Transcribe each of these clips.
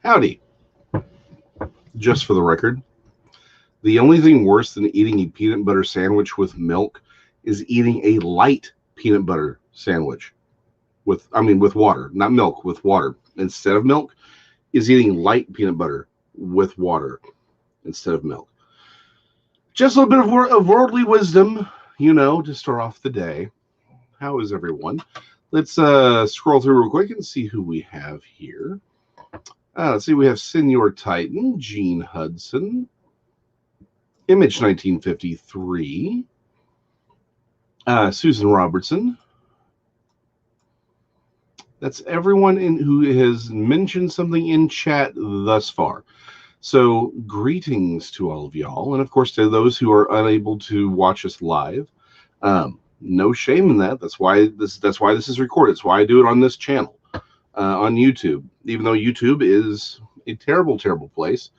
Howdy. Just for the record, the only thing worse than eating a peanut butter sandwich with milk is eating a light peanut butter sandwich with water, not milk, with water instead of milk, is eating light peanut butter with water instead of milk. Just a little bit of worldly wisdom, to start off the day. How is everyone? Let's scroll through real quick and see who we have here. Let's see, we have Senior Titan, Gene Hudson, Image 1953, Susan Robertson. That's everyone who has mentioned something in chat thus far. So greetings to all of y'all, and of course to those who are unable to watch us live. No shame in that. That's why this is recorded. That's why I do it on this channel, on YouTube. Even though YouTube is a terrible, terrible place,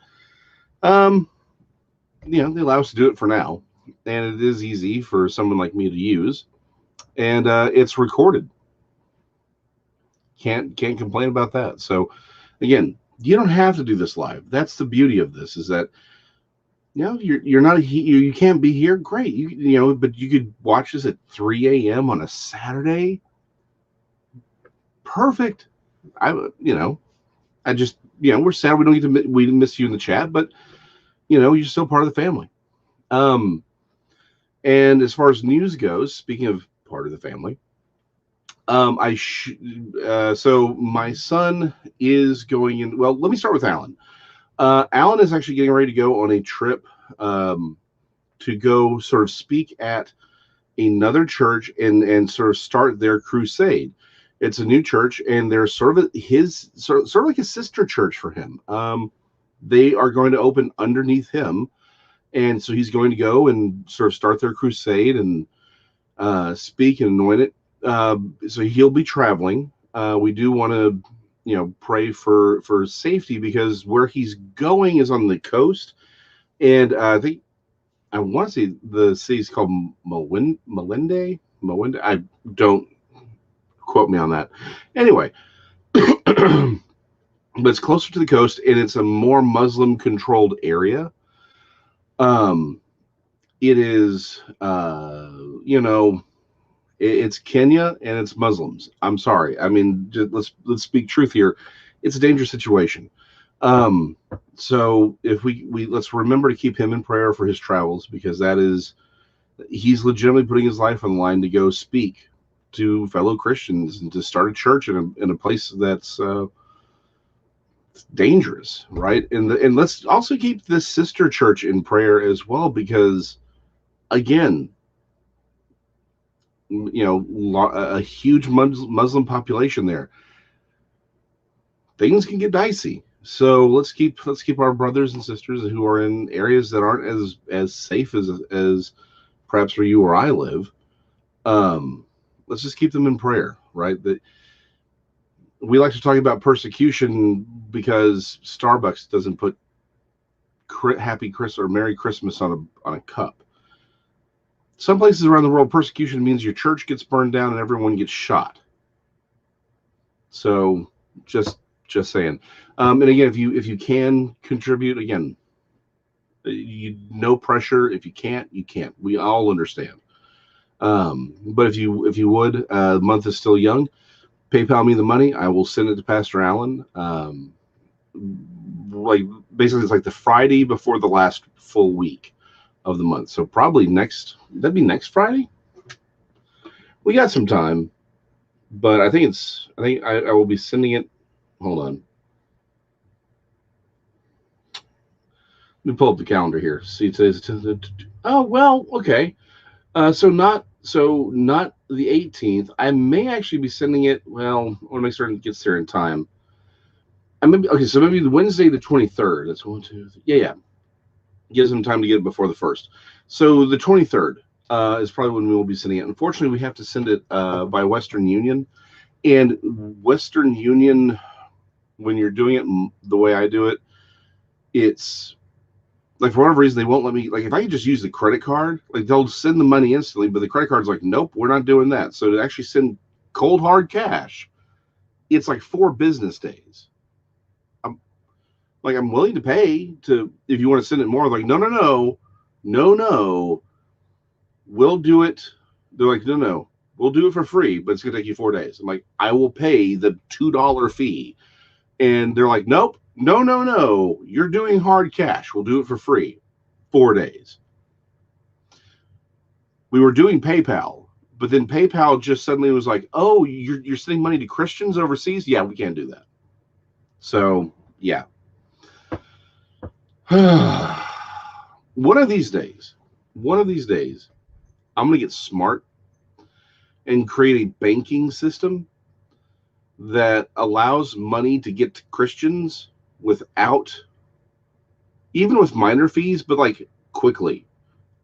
they allow us to do it for now, and it is easy for someone like me to use, and it's recorded. Can't complain about that. So, again, you don't have to do this live. That's the beauty of this, is that you're not you can't be here. Great, but you could watch this at 3 a.m. on a Saturday. Perfect. I just we're sad we miss you in the chat, but you're still part of the family. And as far as news goes, speaking of part of the family, so my son is going in. Well, let me start with Alan. Alan is actually getting ready to go on a trip to go sort of speak at another church and sort of start their crusade. It's a new church, and they're sort of like a sister church for him. They are going to open underneath him, and so he's going to go and sort of start their crusade and speak and anoint it. So he'll be traveling. We do want to, pray for safety, because where he's going is on the coast, and I want to say the city's called Melende. I don't quote me on that. Anyway, but it's closer to the coast, and it's a more Muslim-controlled area. It is, it's Kenya and it's Muslims. I'm sorry. I mean, let's speak truth here. It's a dangerous situation. So if we let's remember to keep him in prayer for his travels, because he's legitimately putting his life on the line to go speak to fellow Christians and to start a church in a place that's dangerous, right? And let's also keep this sister church in prayer as well, because again, a huge Muslim population there. Things can get dicey. So let's keep our brothers and sisters who are in areas that aren't as safe as perhaps where you or I live. Let's just keep them in prayer, right? That we like to talk about persecution because Starbucks doesn't put Happy Christmas or Merry Christmas on a cup. Some places around the world, persecution means your church gets burned down and everyone gets shot. So just saying. And again, if you can contribute, again, no pressure. If you can't, you can't. We all understand. But if you would, the month is still young. PayPal me the money. I will send it to Pastor Allen. Basically, it's like the Friday before the last full week of the month. So probably that'd be next Friday. We got some time, but I think I will be sending it. Hold on. Let me pull up the calendar here. See, today's oh, well, okay. So not the 18th. I may actually be sending it. Well, I want to make sure it gets there in time. So maybe Wednesday the 23rd. That's 1, 2, 3. Yeah. Gives them time to get it before the 1st. So the 23rd is probably when we will be sending it. Unfortunately, we have to send it by Western Union. And Western Union, when you're doing it the way I do it, it's like, for whatever reason, they won't let me. Like, if I could just use the credit card, like, they'll send the money instantly, but the credit card's like, nope, we're not doing that. So to actually send cold hard cash, it's like 4 business days. Like, I'm willing to pay to if you want to send it more. Like, no, we'll do it. They're like, no, we'll do it for free, but it's gonna take you 4 days. I'm like, I will pay the $2 fee. And they're like, nope, no, you're doing hard cash. We'll do it for free. 4 days. We were doing PayPal, but then PayPal just suddenly was like, oh, you're sending money to Christians overseas? Yeah, we can't do that. So, yeah. one of these days, I'm going to get smart and create a banking system that allows money to get to Christians without, even with minor fees, but like quickly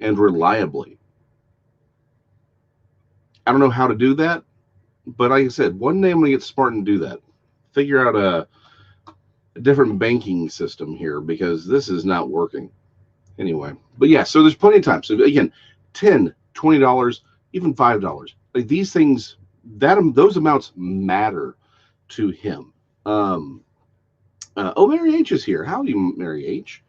and reliably. I don't know how to do that, but like I said, one day I'm going to get smart and do that. Figure out a different banking system here because this is not working. Anyway, but yeah, so there's plenty of time. So again, $10, $20, even $5. Like these things, those amounts matter to him. Mary H is here. Howdy, Mary H.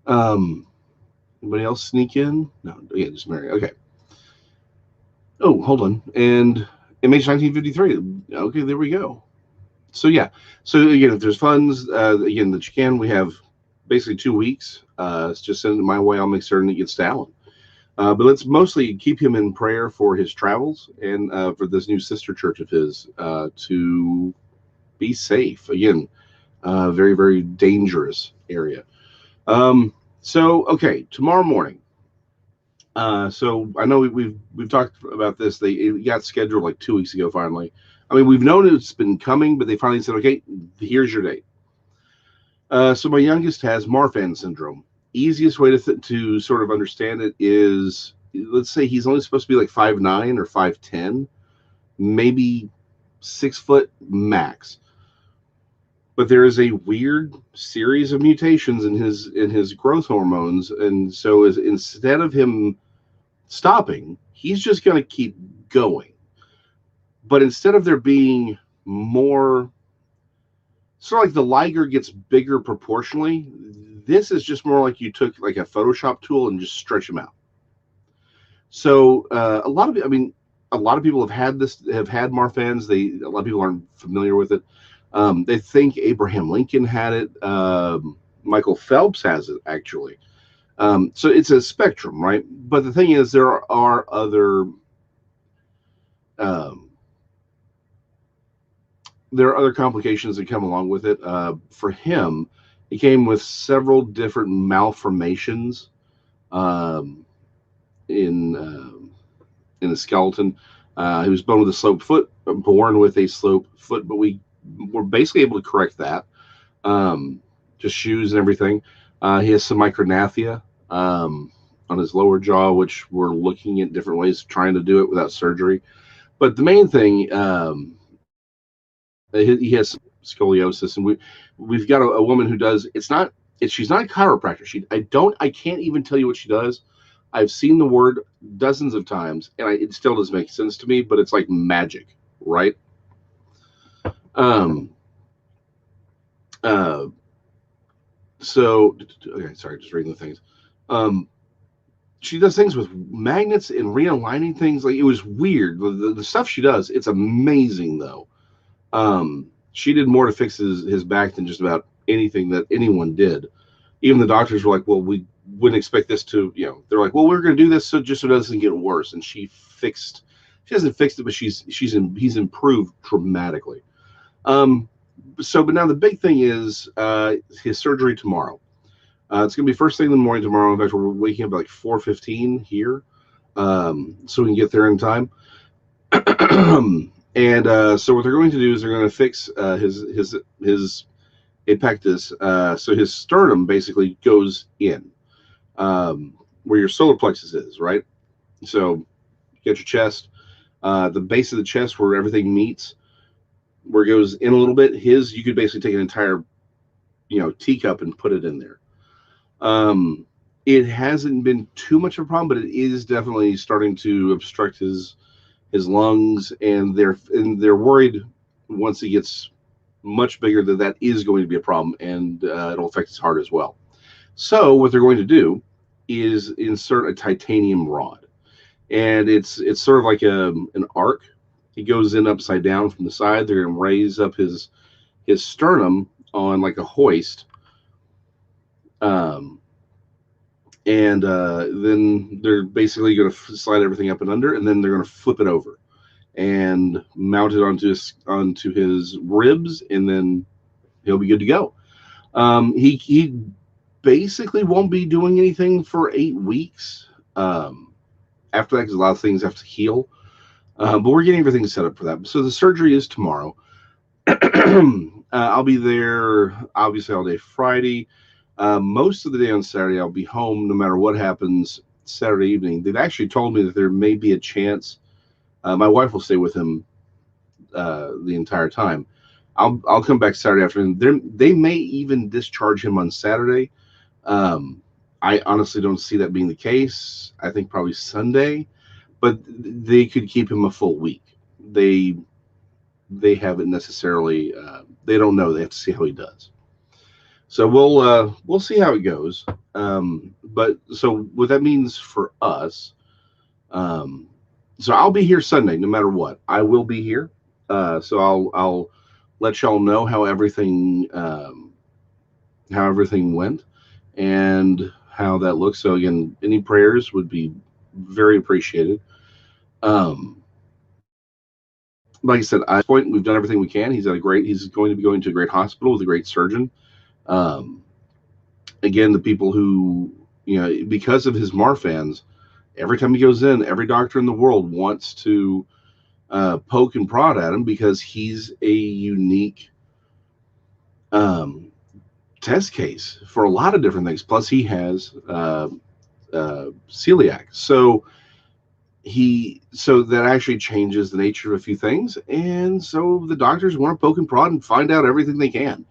Anybody else sneak in? No, yeah, just Mary. Okay. Oh, hold on. And MH1953. Okay, there we go. So yeah. So again, if there's funds, again that you can, we have basically 2 weeks. Just send it my way. I'll make certain it gets to Alan. But let's mostly keep him in prayer for his travels and for this new sister church of his to be safe. Again, very, very dangerous area. So okay, tomorrow morning. So I know we've talked about this. It got scheduled like 2 weeks ago. Finally, I mean we've known it's been coming, but they finally said, okay, here's your date. So my youngest has Marfan syndrome. Easiest way to sort of understand it is, let's say he's only supposed to be like 5'9" or 5'10", maybe 6 foot max. But there is a weird series of mutations in his growth hormones, and so instead of him stopping, he's just going to keep going. But instead of there being more, sort of like the Liger gets bigger proportionally, this is just more like you took like a Photoshop tool and just stretch them out. So a lot of people have had Marfan's. A lot of people aren't familiar with it. They think Abraham Lincoln had it. Michael Phelps has it actually. So it's a spectrum, right? But the thing is, there are other complications that come along with it. For him, it came with several different malformations in the skeleton. He was born with a sloped foot, but we were basically able to correct that. Just shoes and everything. He has some micronathia on his lower jaw, which we're looking at different ways of trying to do it without surgery. But the main thing, he has scoliosis, and we've got a woman who does. She's not a chiropractor. I can't even tell you what she does. I've seen the word dozens of times, and it still doesn't make sense to me. But it's like magic, right? So okay, sorry, just reading the things. She does things with magnets and realigning things. Like, it was weird. The stuff she does, it's amazing though. She did more to fix his back than just about anything that anyone did. Even the doctors were like, well, we wouldn't expect this to, they're like, well, we're going to do this so it doesn't get worse. And she hasn't fixed it, but he's improved dramatically. But now the big thing is his surgery tomorrow. It's going to be first thing in the morning tomorrow. In fact, we're waking up at like 4:15 here, so we can get there in time. And so what they're going to do is they're going to fix his apectus. So his sternum basically goes in where your solar plexus is, right? So you get your chest, the base of the chest where everything meets, where it goes in a little bit. You could basically take an entire, teacup and put it in there. It hasn't been too much of a problem, but it is definitely starting to obstruct his lungs, and they're worried once he gets much bigger, that is going to be a problem, and it'll affect his heart as well. So what they're going to do is insert a titanium rod, and it's sort of like an arc. He goes in upside down from the side. They're going to raise up his sternum on like a hoist, um, and then they're basically going to slide everything up and under, and then they're going to flip it over and mount it onto his ribs, and then he'll be good to go. He basically won't be doing anything for 8 weeks. After that, because a lot of things have to heal. But we're getting everything set up for that. So the surgery is tomorrow. I'll be there obviously all day Friday. Most of the day on Saturday, I'll be home no matter what happens Saturday evening. They've actually told me that there may be a chance my wife will stay with him the entire time. I'll come back Saturday afternoon. They may even discharge him on Saturday. Um, I honestly don't see that being the case. I think probably Sunday, but they could keep him a full week. They haven't necessarily. They don't know. They have to see how he does. So we'll see how it goes. But so what that means for us. Um, so I'll be here Sunday, no matter what. I will be here. So I'll let y'all know how everything went and how that looks. So again, any prayers would be very appreciated. Um, like I said, at this point, we've done everything we can. He's going to be going to a great hospital with a great surgeon. Um, Again, the people who, because of his Marfans, every time he goes in, every doctor in the world wants to poke and prod at him because he's a unique um, test case for a lot of different things. Plus, he has celiac, so that actually changes the nature of a few things, and so the doctors want to poke and prod and find out everything they can.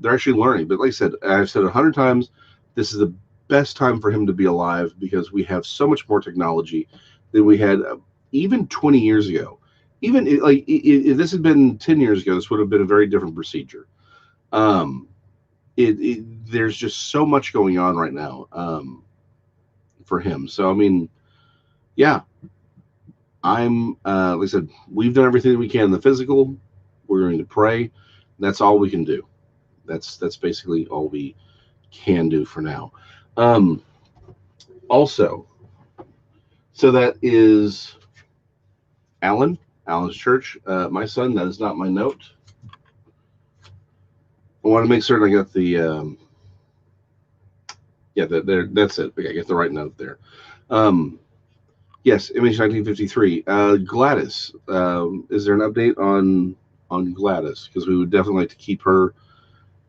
They're actually learning, but like I said, I've said 100 times, this is the best time for him to be alive because we have so much more technology than we had even 20 years ago. Even if this had been 10 years ago, this would have been a very different procedure. um, there's just so much going on right now for him. So I mean, yeah, I'm like I said, we've done everything that we can in the physical. We're going to pray. That's all we can do. That's basically all we can do for now. Um, Also, so that is Allen's church. My son. That is not my note. I want to make certain I got the yeah. That's it. Okay, I get the right note there. Um, Yes, Image 1953. Gladys, is there an update on Gladys? Because we would definitely like to keep her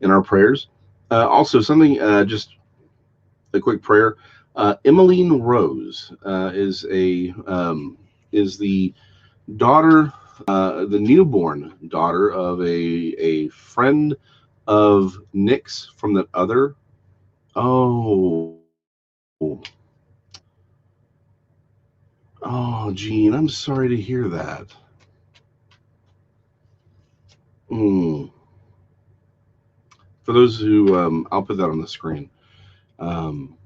in our prayers. Also, something just a quick prayer. Emmeline Rose is the daughter, the newborn daughter of a friend of Nick's from that other. Oh, oh, Gene, I'm sorry to hear that. Mm. For those who, I'll put that on the screen. Um,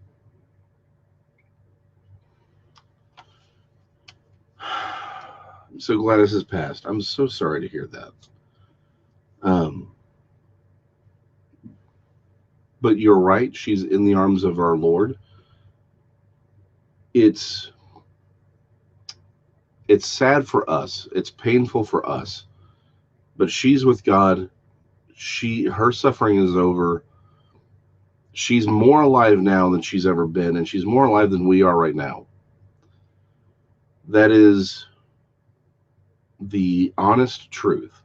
so Gladys has passed. I'm so sorry to hear that. Um, but you're right. She's in the arms of our Lord. It's it's sad for us. It's painful for us. But she's with God. Her suffering is over. She's more alive now than she's ever been, and she's more alive than we are right now. That is the honest truth.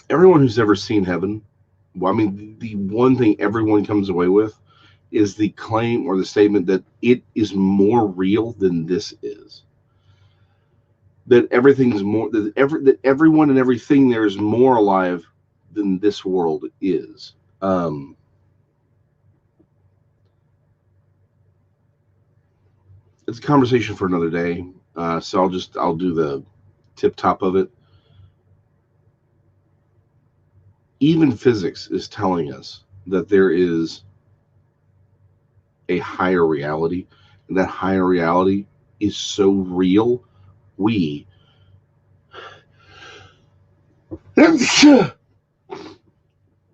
Everyone who's ever seen heaven, well, I mean, the one thing everyone comes away with is the claim or the statement that it is more real than this is. That everything's more that everyone and everything there is more alive than this world is. It's a conversation for another day. So I'll do the tip top of it. Even physics is telling us that there is a higher reality, and that higher reality is so real, we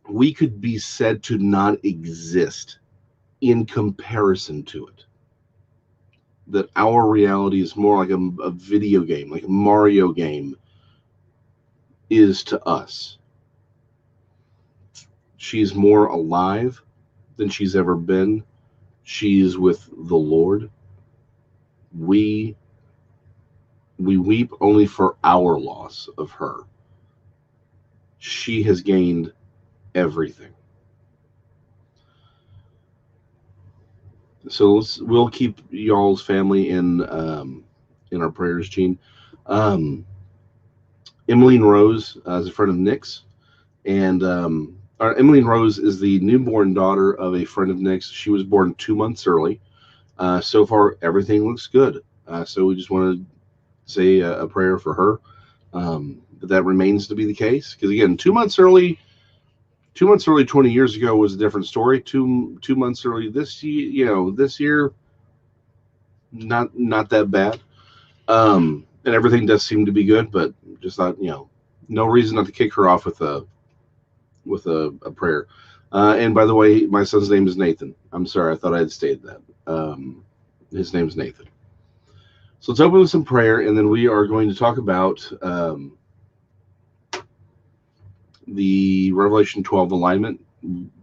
we could be said to not exist in comparison to it. That our reality is more like a video game, like a Mario game is to us. She's more alive than she's ever been. She's with the Lord. We we weep only for our loss of her. She has gained everything. So we'll keep y'all's family in our prayers, Gene. Um, Emmeline Rose is a friend of Nick's, and Emmeline Rose is the newborn daughter of a friend of Nick's. She was born 2 months early. So far, everything looks good. So we just want to say a prayer for her. But that remains to be the case because again, 2 months early. 2 months early 20 years ago was a different story. Two months early this year, not that bad. And everything does seem to be good, but just thought, no reason not to kick her off with a prayer. And by the way, my son's name is Nathan. I'm sorry, I thought I had stated that. His name is Nathan. So let's open with some prayer, and then we are going to talk about the Revelation 12 alignment.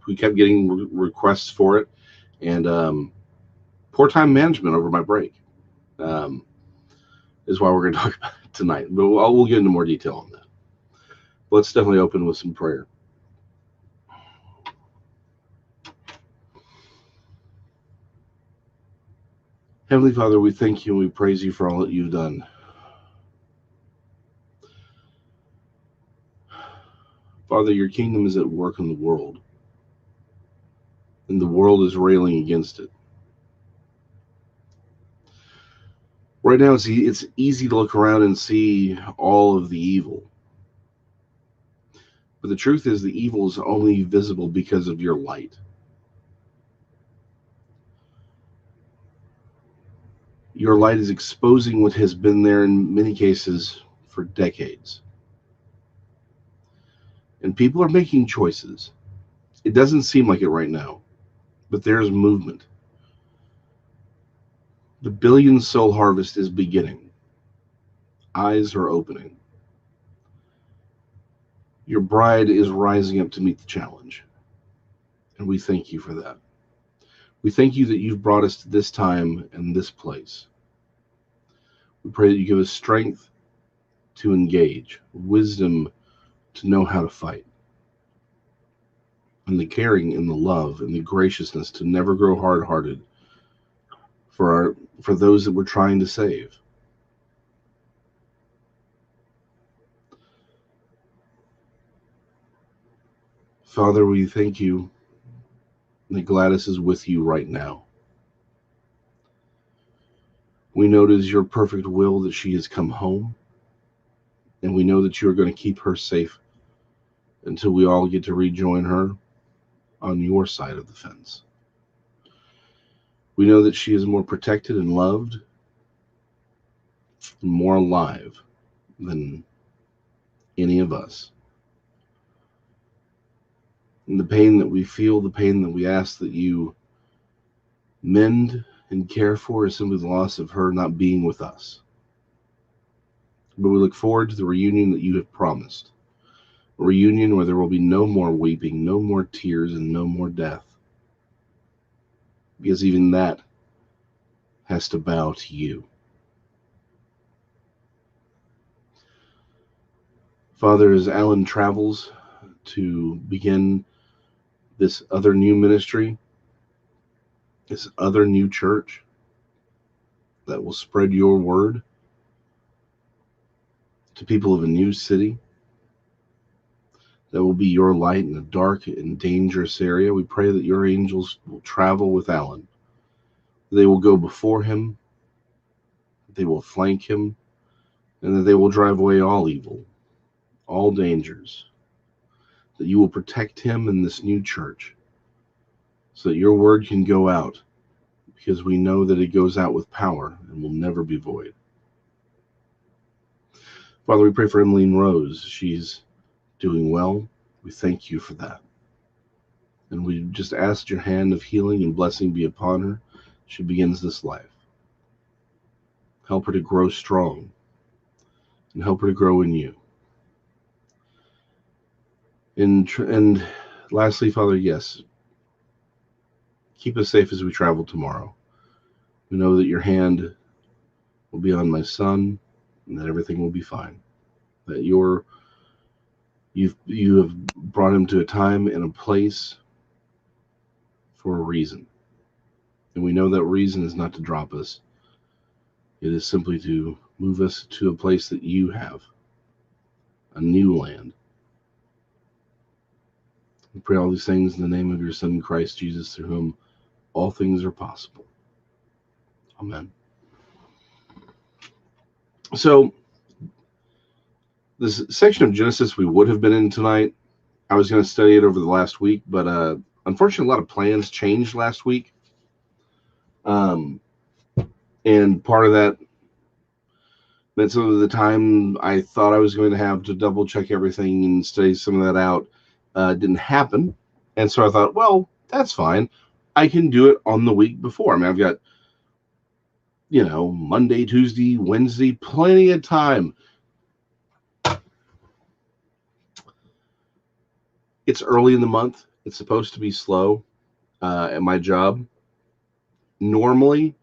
We kept getting requests for it, and poor time management over my break is why we're going to talk about it tonight. But we'll get into more detail on that. Let's definitely open with some prayer. Heavenly Father, we thank you and we praise you for all that you've done. Father, your kingdom is at work in the world, and the world is railing against it. Right now, it's easy to look around and see all of the evil. But the truth is, the evil is only visible because of your light. Your light is exposing what has been there in many cases for decades. And people are making choices. It doesn't seem like it right now, but there's movement. The billion soul harvest is beginning. Eyes are opening. Your bride is rising up to meet the challenge. And we thank you for that. We thank you that you've brought us to this time and this place. We pray that you give us strength to engage, wisdom to know how to fight, and the caring and the love and the graciousness to never grow hard-hearted for those that we're trying to save. Father, we thank you that Gladys is with you right now. We know it is your perfect will that she has come home, and we know that you are going to keep her safe until we all get to rejoin her on your side of the fence. We know that she is more protected and loved and more alive than any of us. And the pain that we feel, the pain that we ask that you mend and care for is simply the loss of her not being with us. But we look forward to the reunion that you have promised. A reunion where there will be no more weeping, no more tears, and no more death. Because even that has to bow to you. Father, as Alan travels to begin this other new ministry, this other new church that will spread your word to people of a new city, that will be your light in a dark and dangerous area. We pray that your angels will travel with Alan. They will go before him, they will flank him, and that they will drive away all evil, all dangers, that you will protect him in this new church so that your word can go out, because we know that it goes out with power and will never be void. Father, we pray for Emmeline Rose. She's doing well. We thank you for that. And we just ask your hand of healing and blessing be upon her. She begins this life. Help her to grow strong and help her to grow in you. And lastly, Father, yes, keep us safe as we travel tomorrow. We know that your hand will be on my son and that everything will be fine. That you have brought him to a time and a place for a reason. And we know that reason is not to drop us. It is simply to move us to a place that you have, a new land. We pray all these things in the name of your Son, Christ Jesus, through whom all things are possible. Amen. So, this section of Genesis we would have been in tonight. I was going to study it over the last week, but unfortunately, a lot of plans changed last week. And part of that meant some of the time I thought I was going to have to double check everything and study some of that out didn't happen. And so I thought, well, that's fine. I can do it on the week before. I mean, I've got, Monday, Tuesday, Wednesday, plenty of time. It's early in the month. It's supposed to be slow at my job. Normally,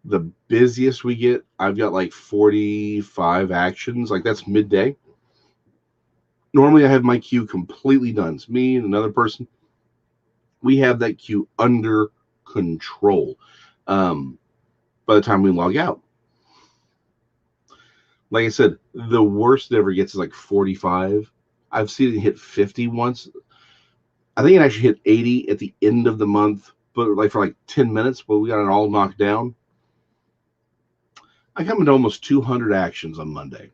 the busiest we get, I've got like 45 actions. Like, that's midday. Normally, I have my queue completely done. It's me and another person. We have that queue under control by the time we log out. Like I said, the worst it ever gets is like 45. I've seen it hit 50 once. I think it actually hit 80 at the end of the month, but like for like 10 minutes, but we got it all knocked down. I come into almost 200 actions on Monday,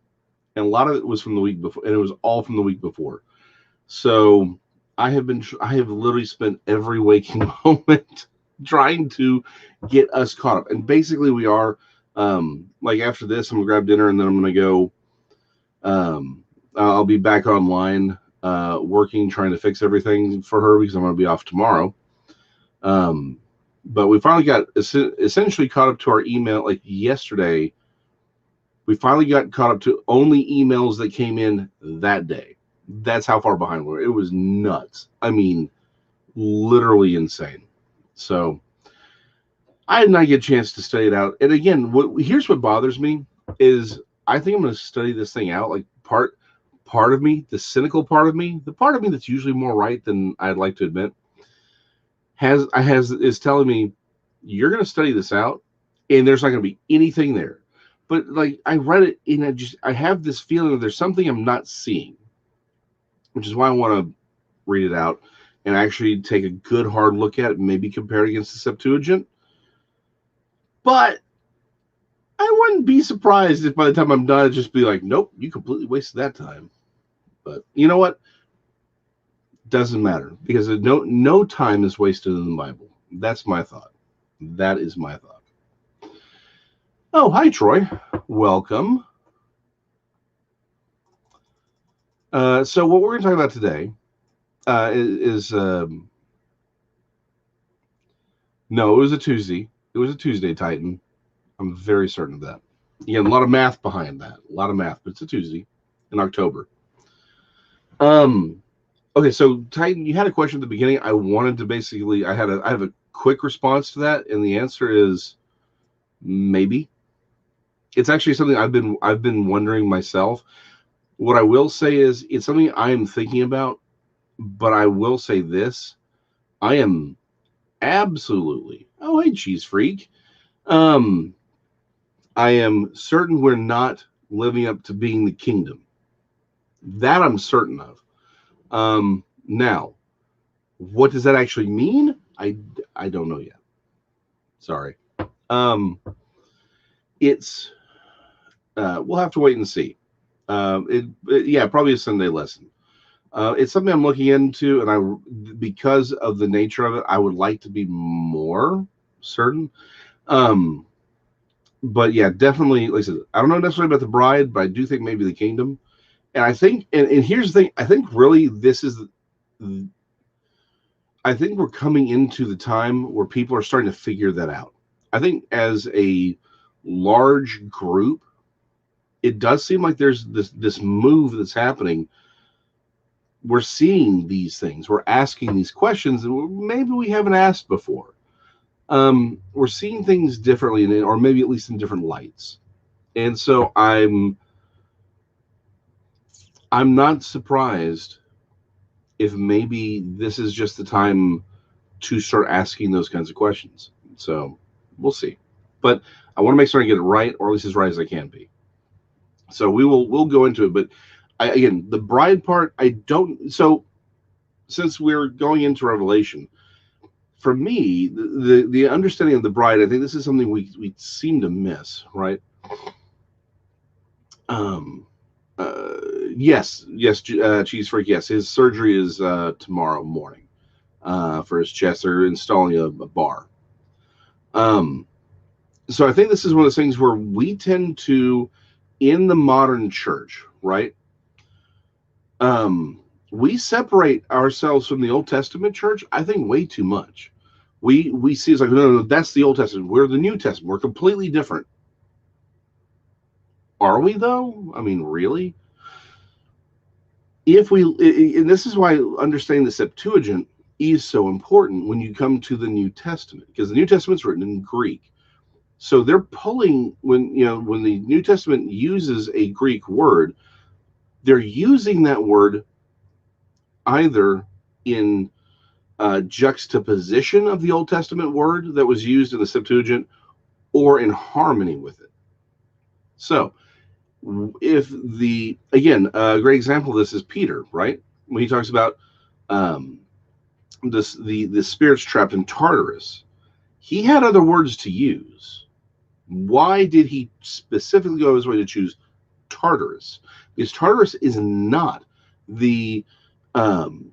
and a lot of it was from the week before, and it was all from the week before. So I have literally spent every waking moment trying to get us caught up. And basically we are, like after this, I'm gonna grab dinner and then I'm gonna go, I'll be back online, working, trying to fix everything for her because I'm gonna be off tomorrow. But we finally got essentially caught up to our email. Like yesterday, we finally got caught up to only emails that came in that day. That's how far behind we were. It was nuts. I mean, literally insane. So I did not get a chance to study it out. And again, here's what bothers me is I think I'm going to study this thing out. Like part of me, the cynical part of me, the part of me that's usually more right than I'd like to admit, is telling me you're going to study this out, and there's not going to be anything there. But like I read it, and I have this feeling that there's something I'm not seeing, which is why I want to read it out and actually take a good hard look at it, and maybe compare it against the Septuagint. But I wouldn't be surprised if by the time I'm done, I'd just be like, nope, you completely wasted that time. But you know what? Doesn't matter, because no time is wasted in the Bible. That's my thought. That is my thought. Oh, hi, Troy. Welcome. So what we're going to talk about today is no, it was a Tuesday. It was a Tuesday, Titan. I'm very certain of that. Again, a lot of math behind that. A lot of math, but it's a Tuesday in October. Okay, so Titan, you had a question at the beginning. I wanted to basically, I have a quick response to that, and the answer is maybe. It's actually something I've been wondering myself. What I will say is it's something I am thinking about, but I will say this: I am absolutely, oh hey cheese freak, I am certain we're not living up to being the kingdom. That I'm certain of. Now, what does that actually mean? I don't know yet. Sorry. It's we'll have to wait and see. Yeah, probably a Sunday lesson. It's something I'm looking into, and because of the nature of it, I would like to be more certain. Um, but yeah, definitely, like I said, I don't know necessarily about the bride, but I do think maybe the kingdom. And I think, and here's the thing, I think really this is, I think we're coming into the time where people are starting to figure that out. I think as a large group, it does seem like there's this move that's happening. We're seeing these things, we're asking these questions that maybe we haven't asked before. We're seeing things differently, or maybe at least in different lights. And so I'm not surprised if maybe this is just the time to start asking those kinds of questions. So we'll see. But I want to make sure I get it right, or at least as right as I can be. So we'll go into it. But again, the bride part, I don't. So since we're going into Revelation, for me, the understanding of the bride, I think this is something we seem to miss, right? Um, yes, cheese freak. Yes, his surgery is tomorrow morning for his chest. They're installing a bar. Um, so I think this is one of those things where we tend to, in the modern church, right? We separate ourselves from the Old Testament church, I think, way too much. We see it's like, no, that's the Old Testament. We're the New Testament. We're completely different. Are we though? I mean, really? If we, and this is why understanding the Septuagint is so important when you come to the New Testament, because the New Testament's written in Greek. So they're pulling, when the New Testament uses a Greek word, they're using that word either in juxtaposition of the Old Testament word that was used in the Septuagint, or in harmony with it. So, if a great example of this is Peter, right? When he talks about um, the spirits trapped in Tartarus, he had other words to use. Why did he specifically go his way to choose Tartarus? Because Tartarus is not the um,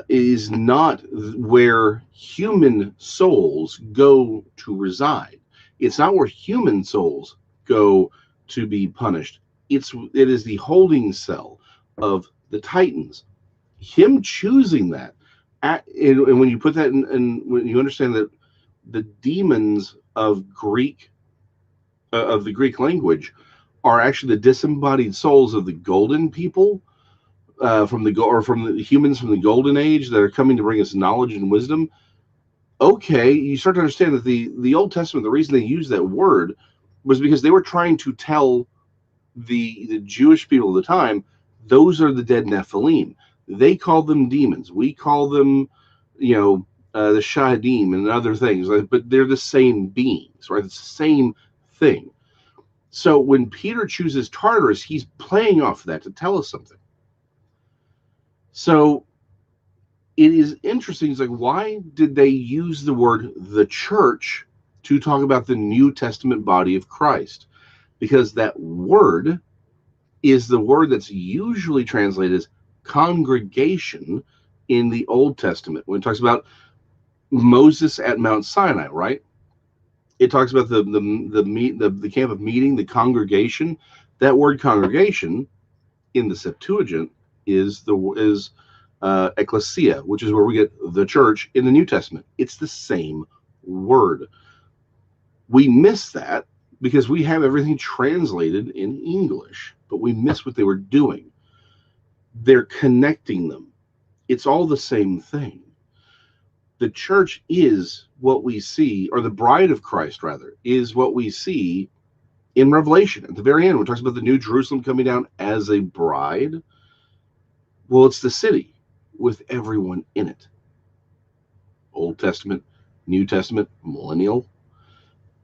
is not where human souls go to reside. It's not where human souls go to be punished. It is the holding cell of the Titans. Him choosing that, and when you put that in, and when you understand that the demons of the Greek language are actually the disembodied souls of the golden people, from the humans from the golden age that are coming to bring us knowledge and wisdom. Okay, you start to understand that the Old Testament, the reason they used that word was because they were trying to tell the Jewish people of the time, those are the dead Nephilim. They called them demons. We call them, the Shadim and other things, but they're the same beings, right? It's the same thing. So when Peter chooses Tartarus, he's playing off that to tell us something. So it is interesting. It's like, why did they use the word the church to talk about the New Testament body of Christ? Because that word is the word that's usually translated as congregation in the Old Testament. When it talks about Moses at Mount Sinai, right? It talks about the camp of meeting, the congregation. That word congregation in the Septuagint is ecclesia, which is where we get the church in the New Testament. It's the same word. We miss that because we have everything translated in English, but we miss what they were doing. They're connecting them. It's all the same thing. The church is what we see, or the bride of Christ, rather, is what we see in Revelation. At the very end, when it talks about the New Jerusalem coming down as a bride, well, it's the city with everyone in it. Old Testament, New Testament, millennial.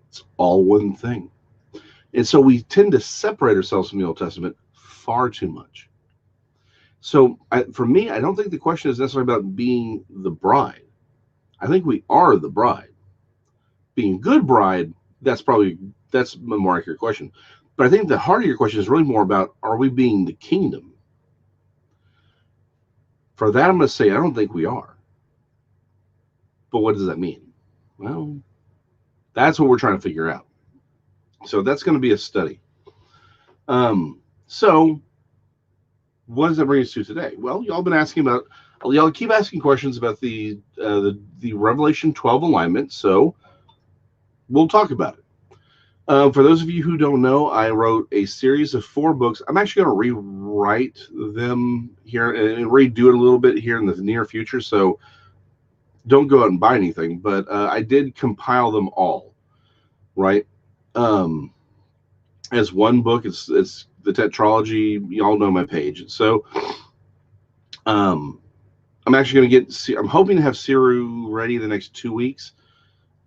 It's all one thing. And so we tend to separate ourselves from the Old Testament far too much. So for me, I don't think the question is necessarily about being the bride. I think we are the bride. Being a good bride, that's a more accurate question. But I think the heart of your question is really more about, are we being the kingdom? For that, I'm going to say I don't think we are. But what does that mean? Well, that's what we're trying to figure out. So that's going to be a study. So what does that bring us to today? Well, y'all been asking about, y'all keep asking questions about the Revelation 12 alignment. So we'll talk about it. For those of you who don't know, I wrote a series of 4 books. I'm actually going to rewrite them here and redo it a little bit here in the near future. So don't go out and buy anything, but I did compile them all, right? As one book. It's the tetralogy. Y'all know my page. So I'm actually going to I'm hoping to have Siru ready the next 2 weeks.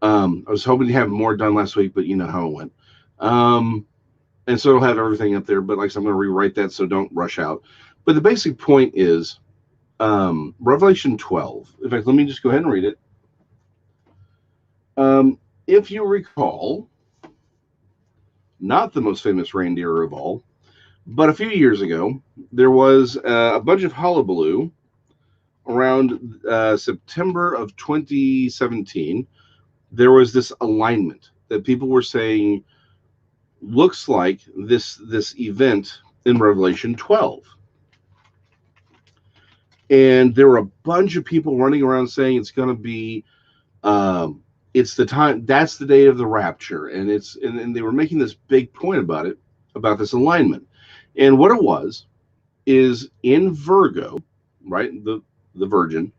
I was hoping to have more done last week, but you know how it went. And so it'll have everything up there, but like I said, I'm going to rewrite that, so don't rush out. But the basic point is Revelation 12. In fact, let me just go ahead and read it. If you recall, not the most famous reindeer of all, but a few years ago, there was a bunch of hullabaloo around September of 2017. There was this alignment that people were saying looks like this event in Revelation 12. And there were a bunch of people running around saying it's going to be it's the time, that's the day of the rapture, and and they were making this big point about it, about this alignment. And what it was is in Virgo, right, the Virgin,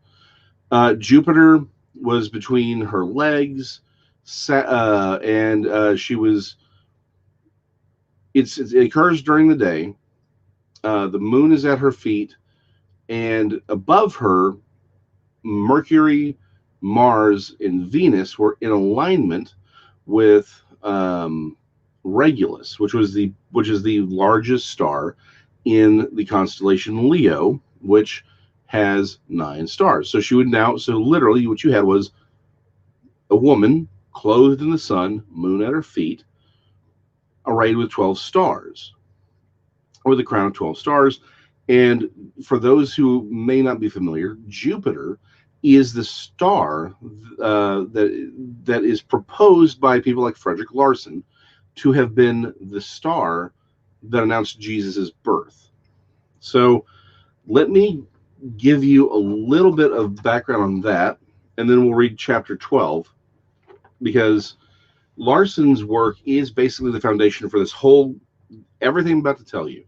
Jupiter was between her legs, and she was. It occurs during the day. The moon is at her feet, and above her, Mercury, Mars, and Venus were in alignment with Regulus, which is the largest star in the constellation Leo, which has 9 stars. So literally what you had was a woman clothed in the sun, moon at her feet, arrayed with 12 stars, or the crown of 12 stars. And for those who may not be familiar, Jupiter is the star that is proposed by people like Frederick Larson to have been the star that announced Jesus's birth. So let me give you a little bit of background on that, and then we'll read chapter 12, because Larson's work is basically the foundation for this whole, everything I'm about to tell you.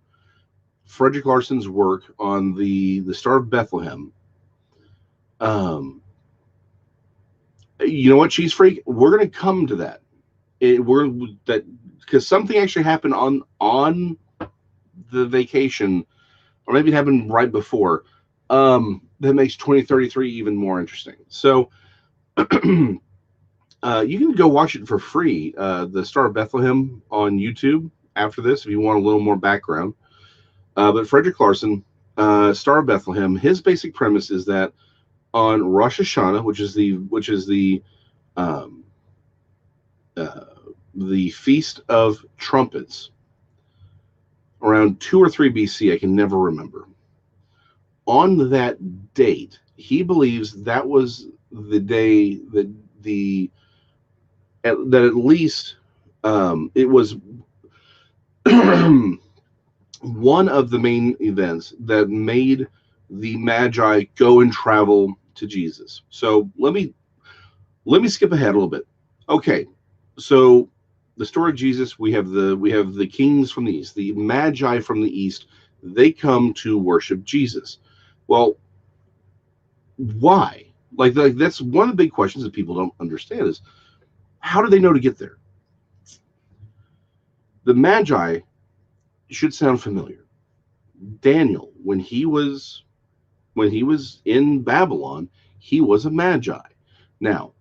Frederick Larson's work on the Star of Bethlehem. You know what, Cheese Freak? We're going to come to that. Because something actually happened on the vacation, or maybe it happened right before, that makes 2033 even more interesting. So you can go watch it for free, the Star of Bethlehem on YouTube after this, if you want a little more background. But Frederick Larson, Star of Bethlehem, his basic premise is that on Rosh Hashanah, which is the Feast of Trumpets, around 2 or 3 BC, I can never remember. On that date, he believes that was the day that at least it was one of the main events that made the Magi go and travel to Jesus. So let me skip ahead a little bit. Okay, so the story of Jesus, we have the kings from the east, the Magi from the east. They come to worship Jesus. Well, why? Like that's one of the big questions that people don't understand is, how do they know to get there? The Magi should sound familiar. Daniel, when he was in Babylon, he was a Magi. Now,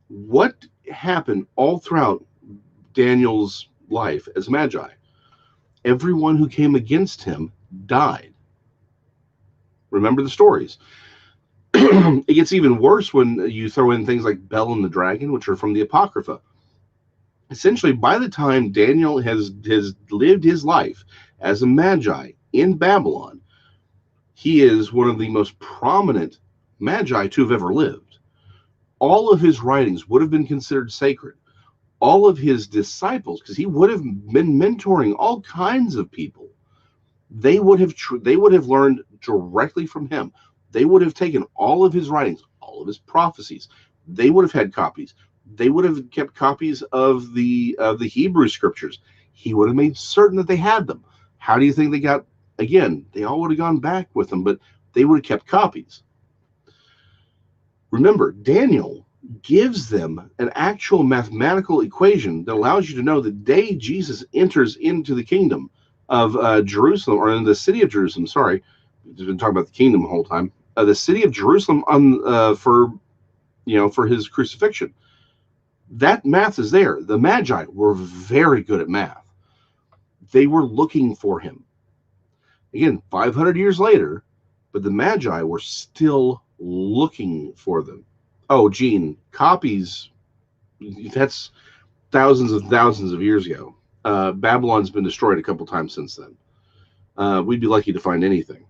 what happened all throughout Daniel's life as Magi? Everyone who came against him died. Remember the stories. It gets even worse when you throw in things like Bel and the Dragon, which are from the Apocrypha. Essentially, by the time Daniel has lived his life as a Magi in Babylon, He is one of the most prominent magi to have ever lived. All of his writings would have been considered sacred. All of his disciples, because he would have been mentoring all kinds of people, they would have learned directly from him. They would have taken all of his writings, all of his prophecies. They would have had copies. They would have kept copies of the Hebrew scriptures. He would have made certain that they had them. How do you think they got? Again, they all would have gone back with them, but they would have kept copies. Remember, Daniel gives them an actual mathematical equation that allows you to know the day Jesus enters into the kingdom of Jerusalem, or in the city of Jerusalem. Sorry, we've been talking about the kingdom the whole time. The city of Jerusalem for his crucifixion. That math is there. The Magi were very good at math. They were looking for him. Again, 500 years later, but the Magi were still looking for them. Oh, Gene, copies, that's thousands of years ago. Babylon's been destroyed a couple times since then. We'd be lucky to find anything.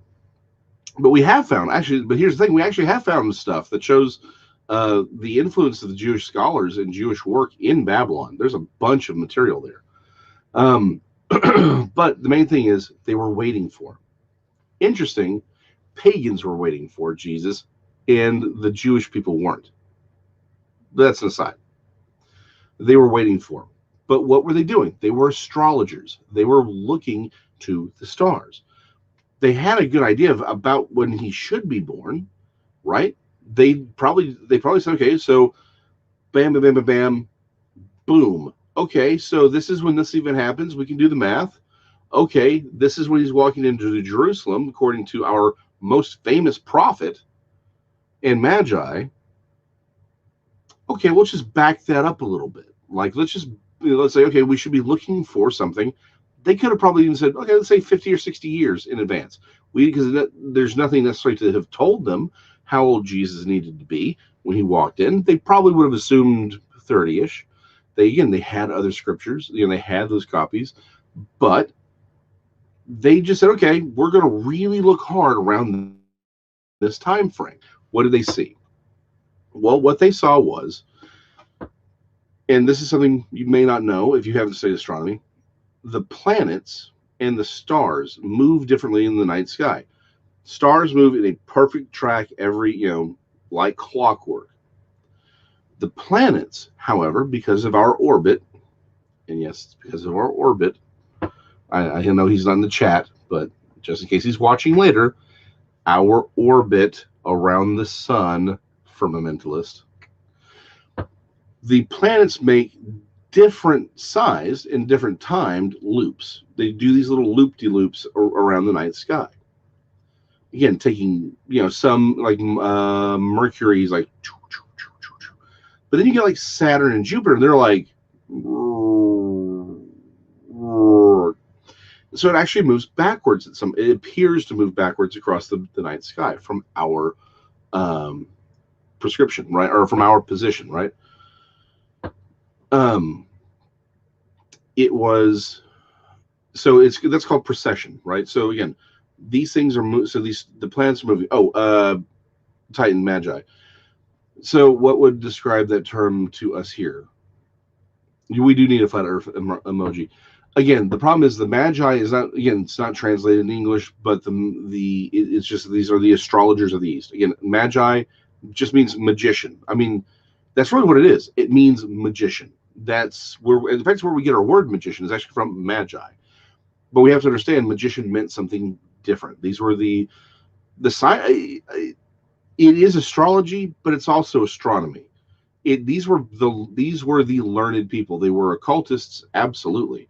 But we have found, actually, but here's the thing, we actually have found stuff that shows the influence of the Jewish scholars and Jewish work in Babylon. There's a bunch of material there. But the main thing is they were waiting for him. Interesting, pagans were waiting for Jesus, and the Jewish people weren't. That's an aside. They were waiting for him. But what were they doing? They were astrologers. They were looking to the stars. They had a good idea about when he should be born, right? They probably said, okay, so bam, bam, bam, bam, bam, boom. Okay, so this is when this event happens. We can do the math. Okay, this is when he's walking into Jerusalem, according to our most famous prophet and Magi. Okay, let's just back that up a little bit. Like, let's say, okay, we should be looking for something. They could have probably even said, okay, let's say 50 or 60 years in advance. Because there's nothing necessary to have told them how old Jesus needed to be when he walked in. They probably would have assumed 30-ish. They had other scriptures. They had those copies, but they just said, okay, we're going to really look hard around this time frame. What did they see? Well, what they saw was, and this is something you may not know if you haven't studied astronomy, the planets and the stars move differently in the night sky. Stars move in a perfect track like clockwork. The planets, however, because of our orbit, and yes, it's because of our orbit, I know he's not in the chat, but just in case he's watching later, our orbit around the sun, firmamentalist, the planets make different sized and different timed loops. They do these little loop-de-loops around the night sky. Again, taking, some like Mercury's like, but then you get like Saturn and Jupiter, and they're like, so it actually moves backwards. It appears to move backwards across the night sky from our prescription, right, or from our position, right? It was, so that's called precession, right? So again, these things are so the planets are moving. Titan Magi. So what would describe that term to us here? We do need a flat Earth emoji. Again, the problem is the Magi is not, it's not translated in English, but it's just, these are the astrologers of the East. Again, Magi just means magician. I mean, that's really what it is. It means magician. That's where, in fact, where we get our word magician is actually from Magi. But we have to understand magician meant something different. These were the it is astrology, but it's also astronomy. These were the learned people. They were occultists, absolutely.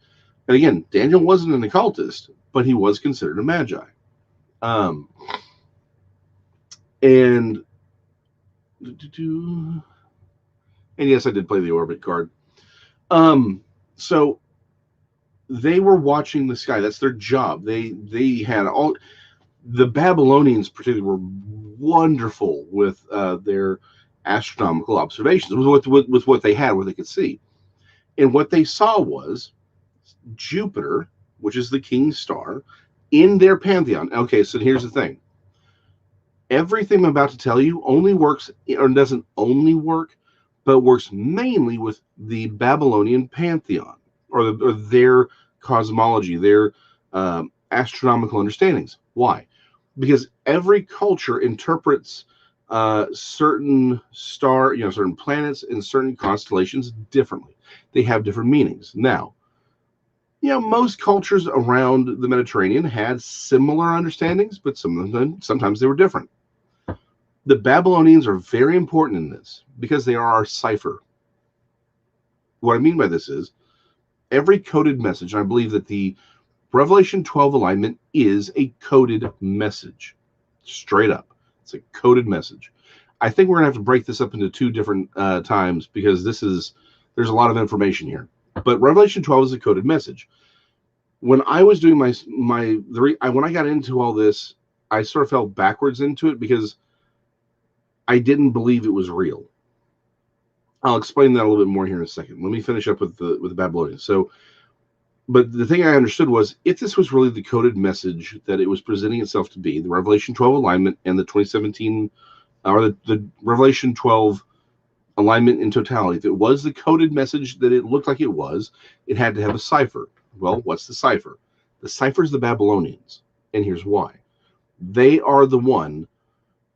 And again, Daniel wasn't an occultist, but he was considered a Magi. And yes, I did play the orbit card. So they were watching the sky. That's their job. They had all, the Babylonians particularly were wonderful with their astronomical observations, with what they had, what they could see. And what they saw was Jupiter, which is the king star, in their pantheon. Okay, so here's the thing. Everything I'm about to tell you only works, or doesn't only work, but works mainly with the Babylonian pantheon, or their cosmology, their astronomical understandings. Why? Because every culture interprets certain certain planets and certain constellations differently. They have different meanings. Now, most cultures around the Mediterranean had similar understandings, but sometimes they were different. The Babylonians are very important in this because they are our cipher. What I mean by this is every coded message, and I believe that the Revelation 12 alignment is a coded message. Straight up. It's a coded message. I think we're going to have to break this up into two different times because there's a lot of information here. But Revelation 12 is a coded message. When I was doing when I got into all this, I sort of fell backwards into it because I didn't believe it was real. I'll explain that a little bit more here in a second. Let me finish up with the Babylonians. But the thing I understood was, if this was really the coded message that it was presenting itself to be, the Revelation 12 alignment and the 2017, or the Revelation 12 alignment in totality, if it was the coded message that it looked like it had to have a cipher. Well, what's the cipher? The cipher is the Babylonians, and here's why. They are the one.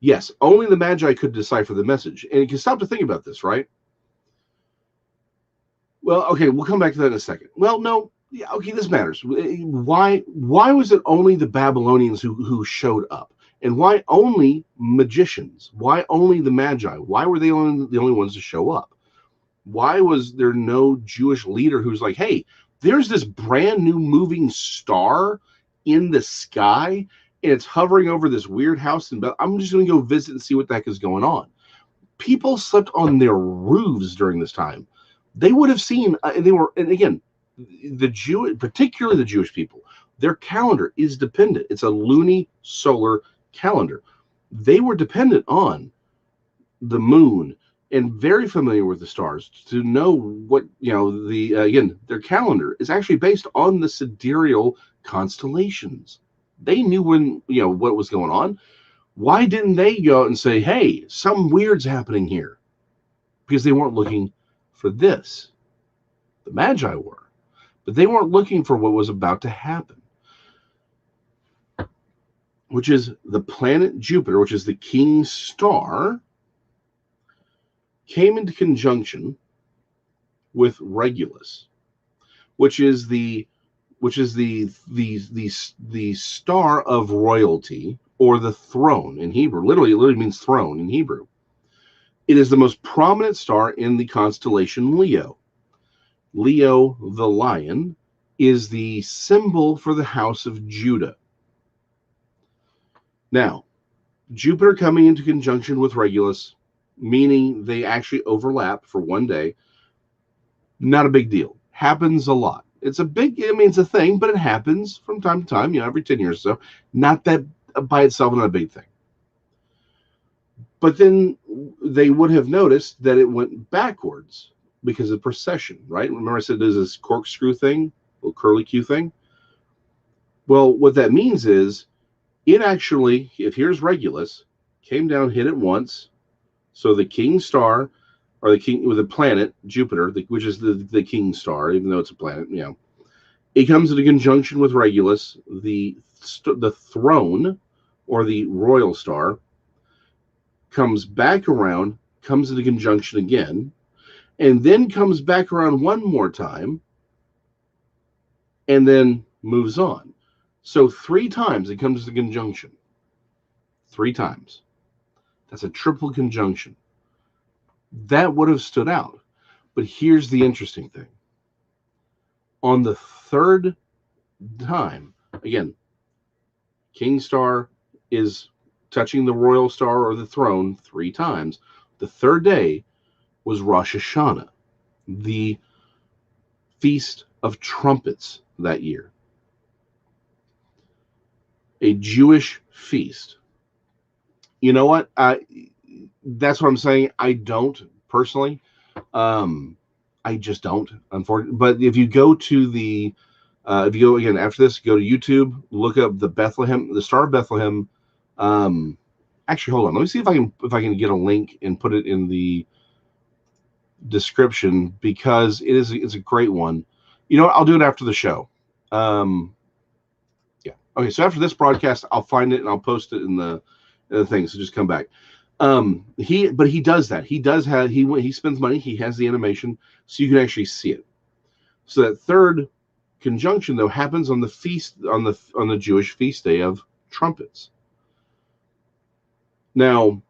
Yes, only the Magi could decipher the message. And you can stop to think about this, right? Well, okay, we'll come back to that in a second. Well, no, yeah, okay, this matters. Why was it only the Babylonians who showed up? And why only magicians? Why only the Magi? Why were they the only ones to show up? Why was there no Jewish leader who's like, hey, there's this brand new moving star in the sky, and it's hovering over this weird house, and I'm just going to go visit and see what the heck is going on. People slept on their roofs during this time. They would have seen, and again, particularly the Jewish people, their calendar is dependent. It's a luni-solar calendar. They were dependent on the moon and very familiar with the stars to know what, again, their calendar is actually based on the sidereal constellations. They knew what was going on. Why didn't they go out and say, hey, something weird's happening here? Because they weren't looking for this. The Magi were, but they weren't looking for what was about to happen, which is the planet Jupiter, which is the king star, came into conjunction with Regulus, which is the star of royalty, or the throne in Hebrew. It literally means throne in Hebrew. It is the most prominent star in the constellation Leo. Leo, the lion, is the symbol for the house of Judah. Now, Jupiter coming into conjunction with Regulus, meaning they actually overlap for one day, not a big deal. Happens a lot. It's a thing, but it happens from time to time, every 10 years or so. Not that by itself, not a big thing. But then they would have noticed that it went backwards because of precession, right? Remember I said there's this corkscrew thing, little curly Q thing? Well, what that means is it actually, if here's Regulus, came down, hit it once. So the king star, or the king with the planet, Jupiter, which is the king star, even though it's a planet, it comes into conjunction with Regulus, the throne, or the royal star, comes back around, comes into conjunction again, and then comes back around one more time, and then moves on. So 3 times it comes to conjunction. 3 times. That's a triple conjunction. That would have stood out. But here's the interesting thing. On the 3rd time, again, King Star is touching the royal star or the throne 3 times. The 3rd day was Rosh Hashanah, the Feast of Trumpets that year. A Jewish feast. You know what? That's what I'm saying. I don't personally. I just don't, unfortunately. But if you go to if you go again after this, go to YouTube, look up the Star of Bethlehem, Actually, hold on. Let me see if I can get a link and put it in the description, because it's a great one. You know what? I'll do it after the show. Yeah. Okay. So after this broadcast, I'll find it and I'll post it in the thing. So just come back. He does that. He spends money. He has the animation, so you can actually see it. So that third conjunction though happens on the Jewish feast day of trumpets. Now,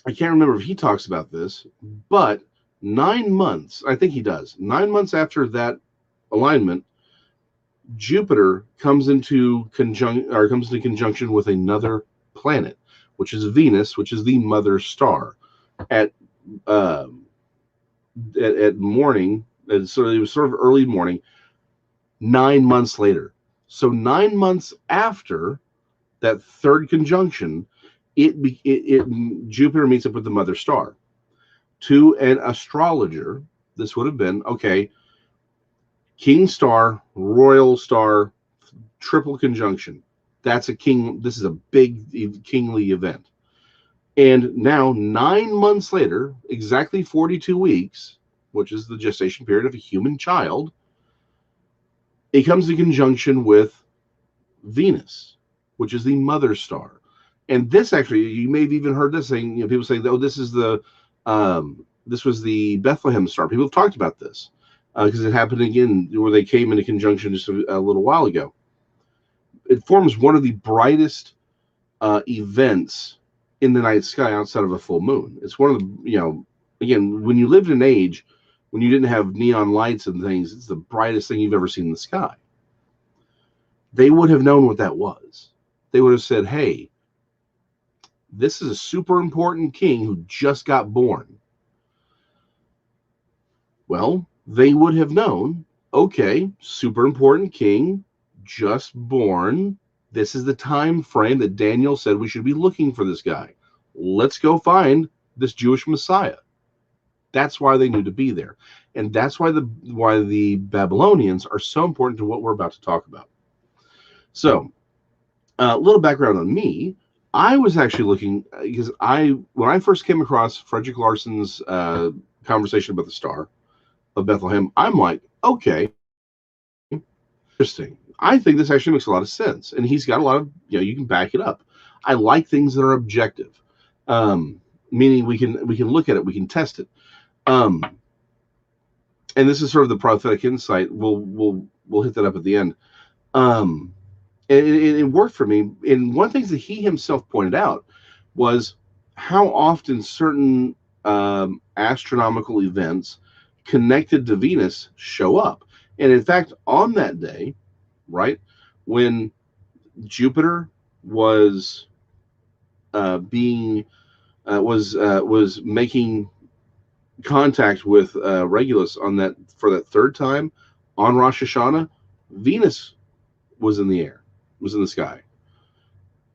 I can't remember if he talks about this, but 9 months, I think he does. 9 months after that alignment, Jupiter comes into conjunction with another planet, which is Venus, which is the mother star. At uh, at morning, and so it was sort of early morning. 9 months later, so 9 months after that third conjunction, Jupiter meets up with the mother star. To an astrologer, this would have been okay. King star, royal star, triple conjunction. That's a king. This is a big kingly event. And now, 9 months later, exactly 42 weeks, which is the gestation period of a human child, it comes in conjunction with Venus, which is the mother star. And this actually, you may have even heard this thing. People say, "Oh, this was the Bethlehem star." People have talked about this because it happened again where they came into conjunction just a little while ago. It forms one of the brightest events in the night sky outside of a full moon. It's one of the, again, when you lived in an age when you didn't have neon lights and things, it's the brightest thing you've ever seen in the sky. They would have known what that was. They would have said, hey, this is a super important king who just got born. Well, they would have known, okay, super important king, just born. This is the time frame that Daniel said we should be looking for this guy. Let's go find this Jewish Messiah. That's why they knew to be there. And that's why the Babylonians are so important to what we're about to talk about. So, a little background on me. I was actually looking because when I first came across Frederick Larson's conversation about the Star of Bethlehem, I'm like, okay, interesting. I think this actually makes a lot of sense, and he's got a lot of, you can back it up. I like things that are objective, meaning we can look at it, we can test it, and this is sort of the prophetic insight. We'll hit that up at the end. It worked for me. And one of the things that he himself pointed out was how often certain astronomical events connected to Venus show up. And in fact, on that day, right, when Jupiter was was making contact with Regulus for that third time on Rosh Hashanah, Venus was in the air, was in the sky.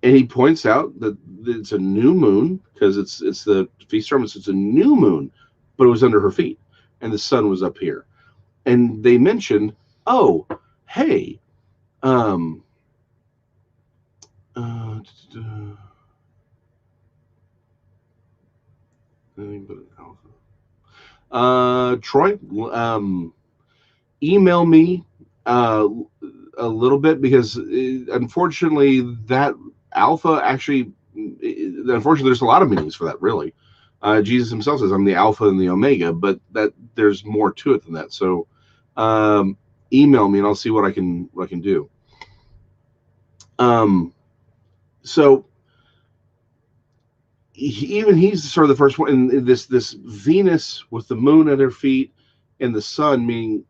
And he points out that it's a new moon because it's the feast of trumpets. It's a new moon, but it was under her feet, and the sun was up here. And they mentioned, oh, hey, Troy, email me a little bit because unfortunately that alpha actually, unfortunately, there's a lot of meanings for that. Really, Jesus himself says, "I'm the Alpha and the Omega," but that there's more to it than that. So, email me and I'll see what I can do. So he's sort of the first one in this Venus with the moon at her feet and the sun, meaning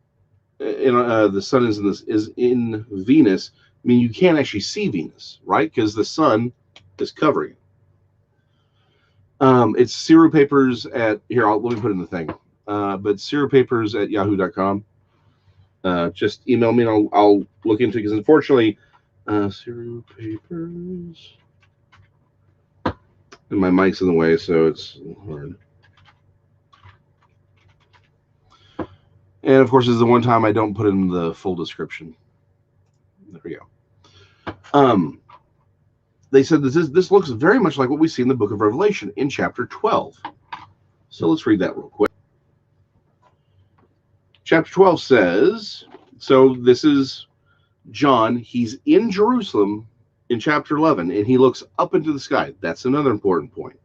the sun is in Venus. I mean, you can't actually see Venus, right? Because the sun is covering it. It's Ciro Papers at here. Let me put it in the thing. But Ciro Papers at yahoo.com. Just email me and I'll look into it because unfortunately, Ciro Papers. And my mic's in the way, so it's hard. And of course, this is the one time I don't put in the full description. There we go. they said this looks very much like what we see in the book of Revelation in chapter 12. So let's read that real quick. Chapter 12 says, so this is John. He's in Jerusalem in chapter 11, and he looks up into the sky. That's another important point.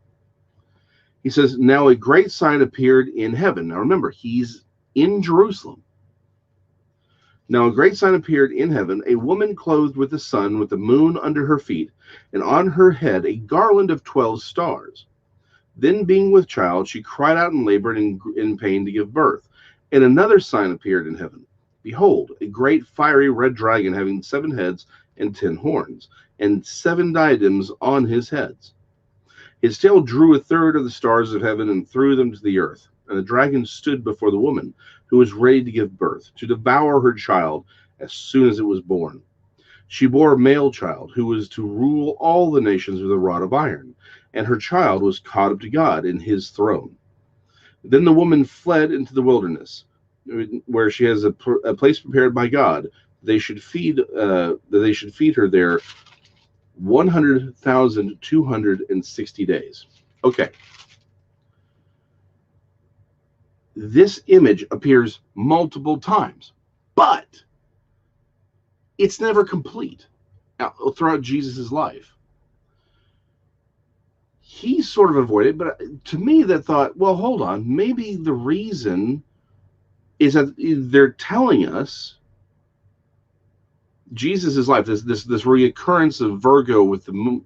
He says, now a great sign appeared in heaven. Now remember, he's in Jerusalem. Now a great sign appeared in heaven, a woman clothed with the sun, with the moon under her feet, and on her head a garland of 12 stars. Then being with child, she cried out and labored in pain to give birth. And another sign appeared in heaven. Behold, a great fiery red dragon having 7 heads and 10 horns, and 7 diadems on his heads. His tail drew a third of the stars of heaven and threw them to the earth. And the dragon stood before the woman, who was ready to give birth, to devour her child as soon as it was born. She bore a male child, who was to rule all the nations with a rod of iron, and her child was caught up to God in his throne. Then the woman fled into the wilderness, where she has a place prepared by God. They should feed her there 100,260 days. Okay. This image appears multiple times, but it's never complete throughout Jesus' life. He sort of avoided, but to me, that thought, well, hold on, maybe the reason is that they're telling us Jesus' life, this reoccurrence of Virgo with the moon.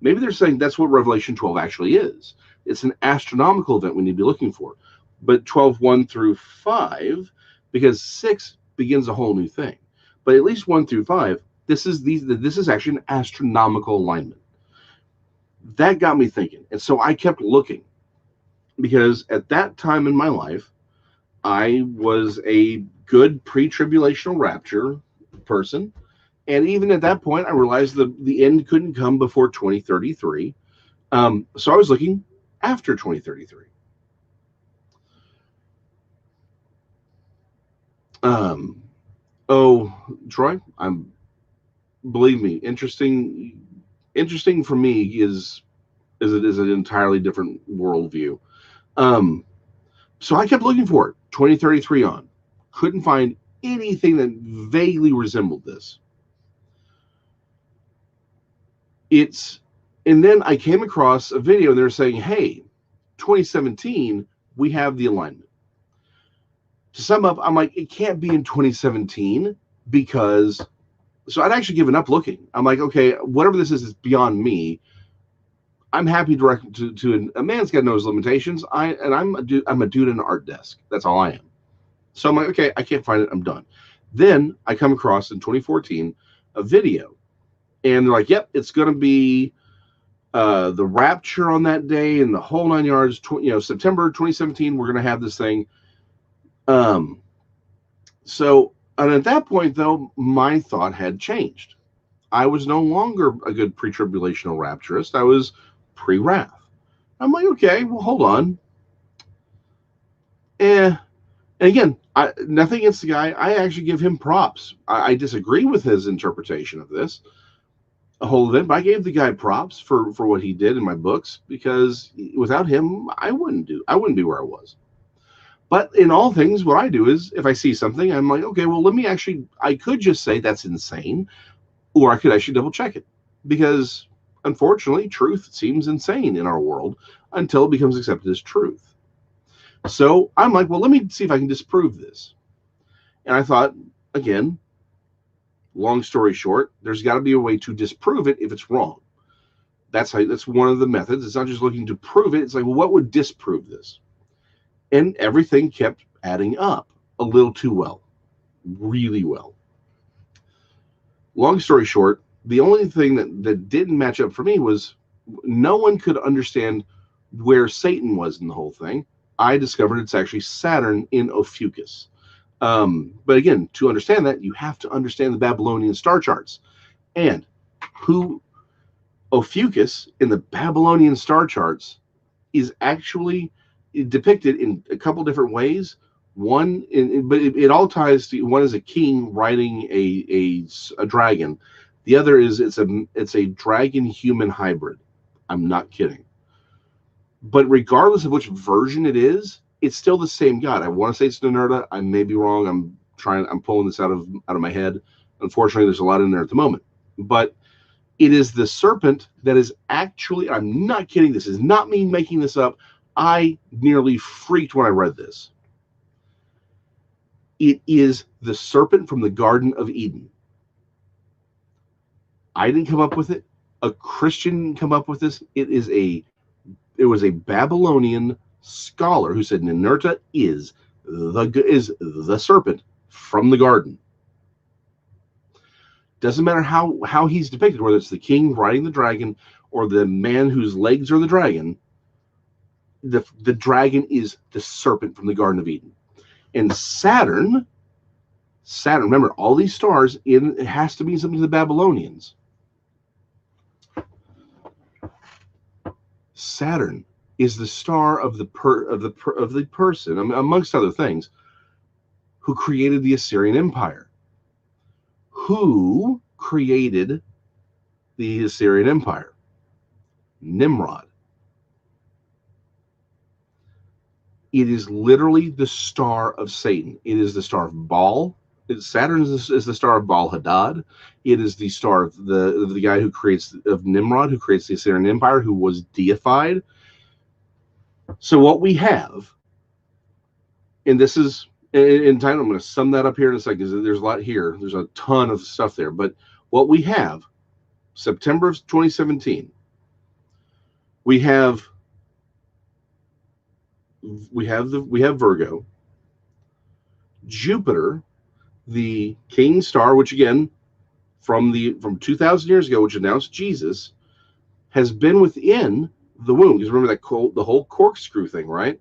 Maybe they're saying that's what Revelation 12 actually is. It's an astronomical event we need to be looking for. But 12:1 through 5, because 6 begins a whole new thing. But at least 1 through 5, this is actually an astronomical alignment. That got me thinking. And so I kept looking, because at that time in my life, I was a good pre-tribulational rapture person. And even at that point, I realized the end couldn't come before 2033. So I was looking after 2033. Troy, believe me, interesting for me is an entirely different worldview. So I kept looking for it, 2033 on. Couldn't find anything that vaguely resembled this. And then I came across a video and they're saying, hey, 2017, we have the alignment. To sum up, I'm like, it can't be in 2017 because, so I'd actually given up looking. I'm like, okay, whatever this is beyond me. I'm happy to a man's got no limitations. I'm a dude in an art desk. That's all I am. So I'm like, okay, I can't find it. I'm done. Then I come across in 2014 a video, and they're like, yep, it's going to be the rapture on that day and the whole 9 yards. September 2017, we're going to have this thing. So, and at that point, though, my thought had changed. I was no longer a good pre-tribulational rapturist. I was pre-wrath. I'm like, okay, well, hold on. And again, nothing against the guy. I actually give him props. I disagree with his interpretation of this whole event, but I gave the guy props for what he did in my books, because without him, I wouldn't be where I was. But in all things, what I do is, if I see something, I'm like, okay, well, I could just say that's insane, or I could actually double check it, because unfortunately, truth seems insane in our world until it becomes accepted as truth. So I'm like, well, let me see if I can disprove this. And I thought, again, long story short, there's got to be a way to disprove it if it's wrong. That's one of the methods. It's not just looking to prove it. It's like, well, what would disprove this? And everything kept adding up a little too well, really well. Long story short, the only thing that didn't match up for me was no one could understand where Satan was in the whole thing. I discovered it's actually Saturn in Ophiuchus. But again, to understand that, you have to understand the Babylonian star charts. And who Ophiuchus in the Babylonian star charts is actually depicted in a couple different ways. But it all ties to one as a king riding a dragon. The other is it's a dragon human hybrid. I'm not kidding. But regardless of which version it is, it's still the same god. I want to say it's Ninurta. I may be wrong. I'm pulling this out of my head. Unfortunately, there's a lot in there at the moment. But it is the serpent that is actually, I'm not kidding. This is not me making this up. I nearly freaked when I read this. It is the serpent from the Garden of Eden. I didn't come up with it. A Christian didn't come up with this. It was a Babylonian scholar who said Ninurta is the serpent from the garden. Doesn't matter how he's depicted, whether it's the king riding the dragon or the man whose legs are the dragon. The dragon is the serpent from the Garden of Eden. And Saturn, remember, all these stars, it has to mean something to the Babylonians. Saturn is the star of the person, amongst other things, who created the Assyrian Empire. Who created the Assyrian Empire? Nimrod. It is literally the star of Satan. It is the star of Baal. Saturn is the star of Baal Hadad. It is the star of the guy of Nimrod, who creates the Assyrian Empire, who was deified. So what we have, and this is in time, I'm going to sum that up here in a second, because there's a lot here. There's a ton of stuff there. But what we have, September of 2017, we have Virgo, Jupiter, the king star, which again, from 2,000 years ago, which announced Jesus, has been within the womb. Because remember the whole corkscrew thing, right?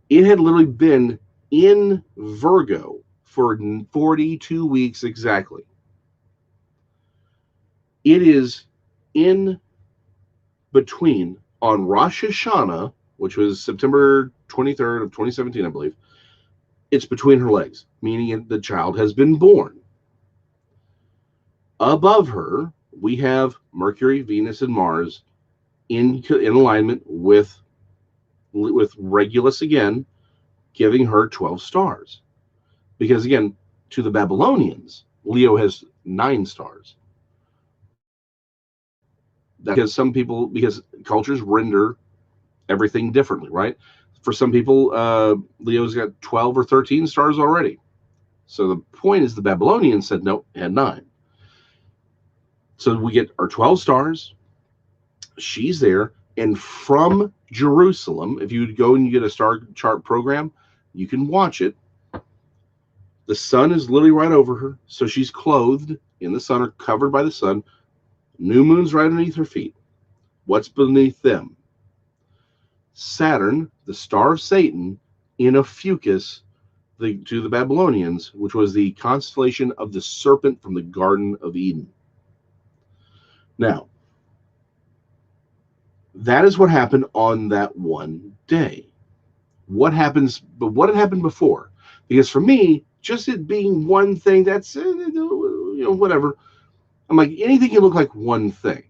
It had literally been in Virgo for 42 weeks exactly. It is in between on Rosh Hashanah, which was September 23rd of 2017, I believe. It's between her legs, meaning the child has been born. Above her, we have Mercury, Venus, and Mars in alignment with Regulus again, giving her 12 stars. Because again, to the Babylonians, Leo has 9 stars. That's because cultures render everything differently, right? For some people, Leo's got 12 or 13 stars already. So the point is, the Babylonians said no, it had 9. So we get our 12 stars. She's there. And from Jerusalem, if you go and you get a star chart program, you can watch it. The sun is literally right over her. So she's clothed in the sun or covered by the sun. New moon's right underneath her feet. What's beneath them? Saturn, the star of Satan, in Ophiuchus, to the Babylonians, which was the constellation of the serpent from the Garden of Eden. Now, that is what happened on that one day. What had happened before? Because for me, just it being one thing, that's whatever. I'm like, anything can look like one thing.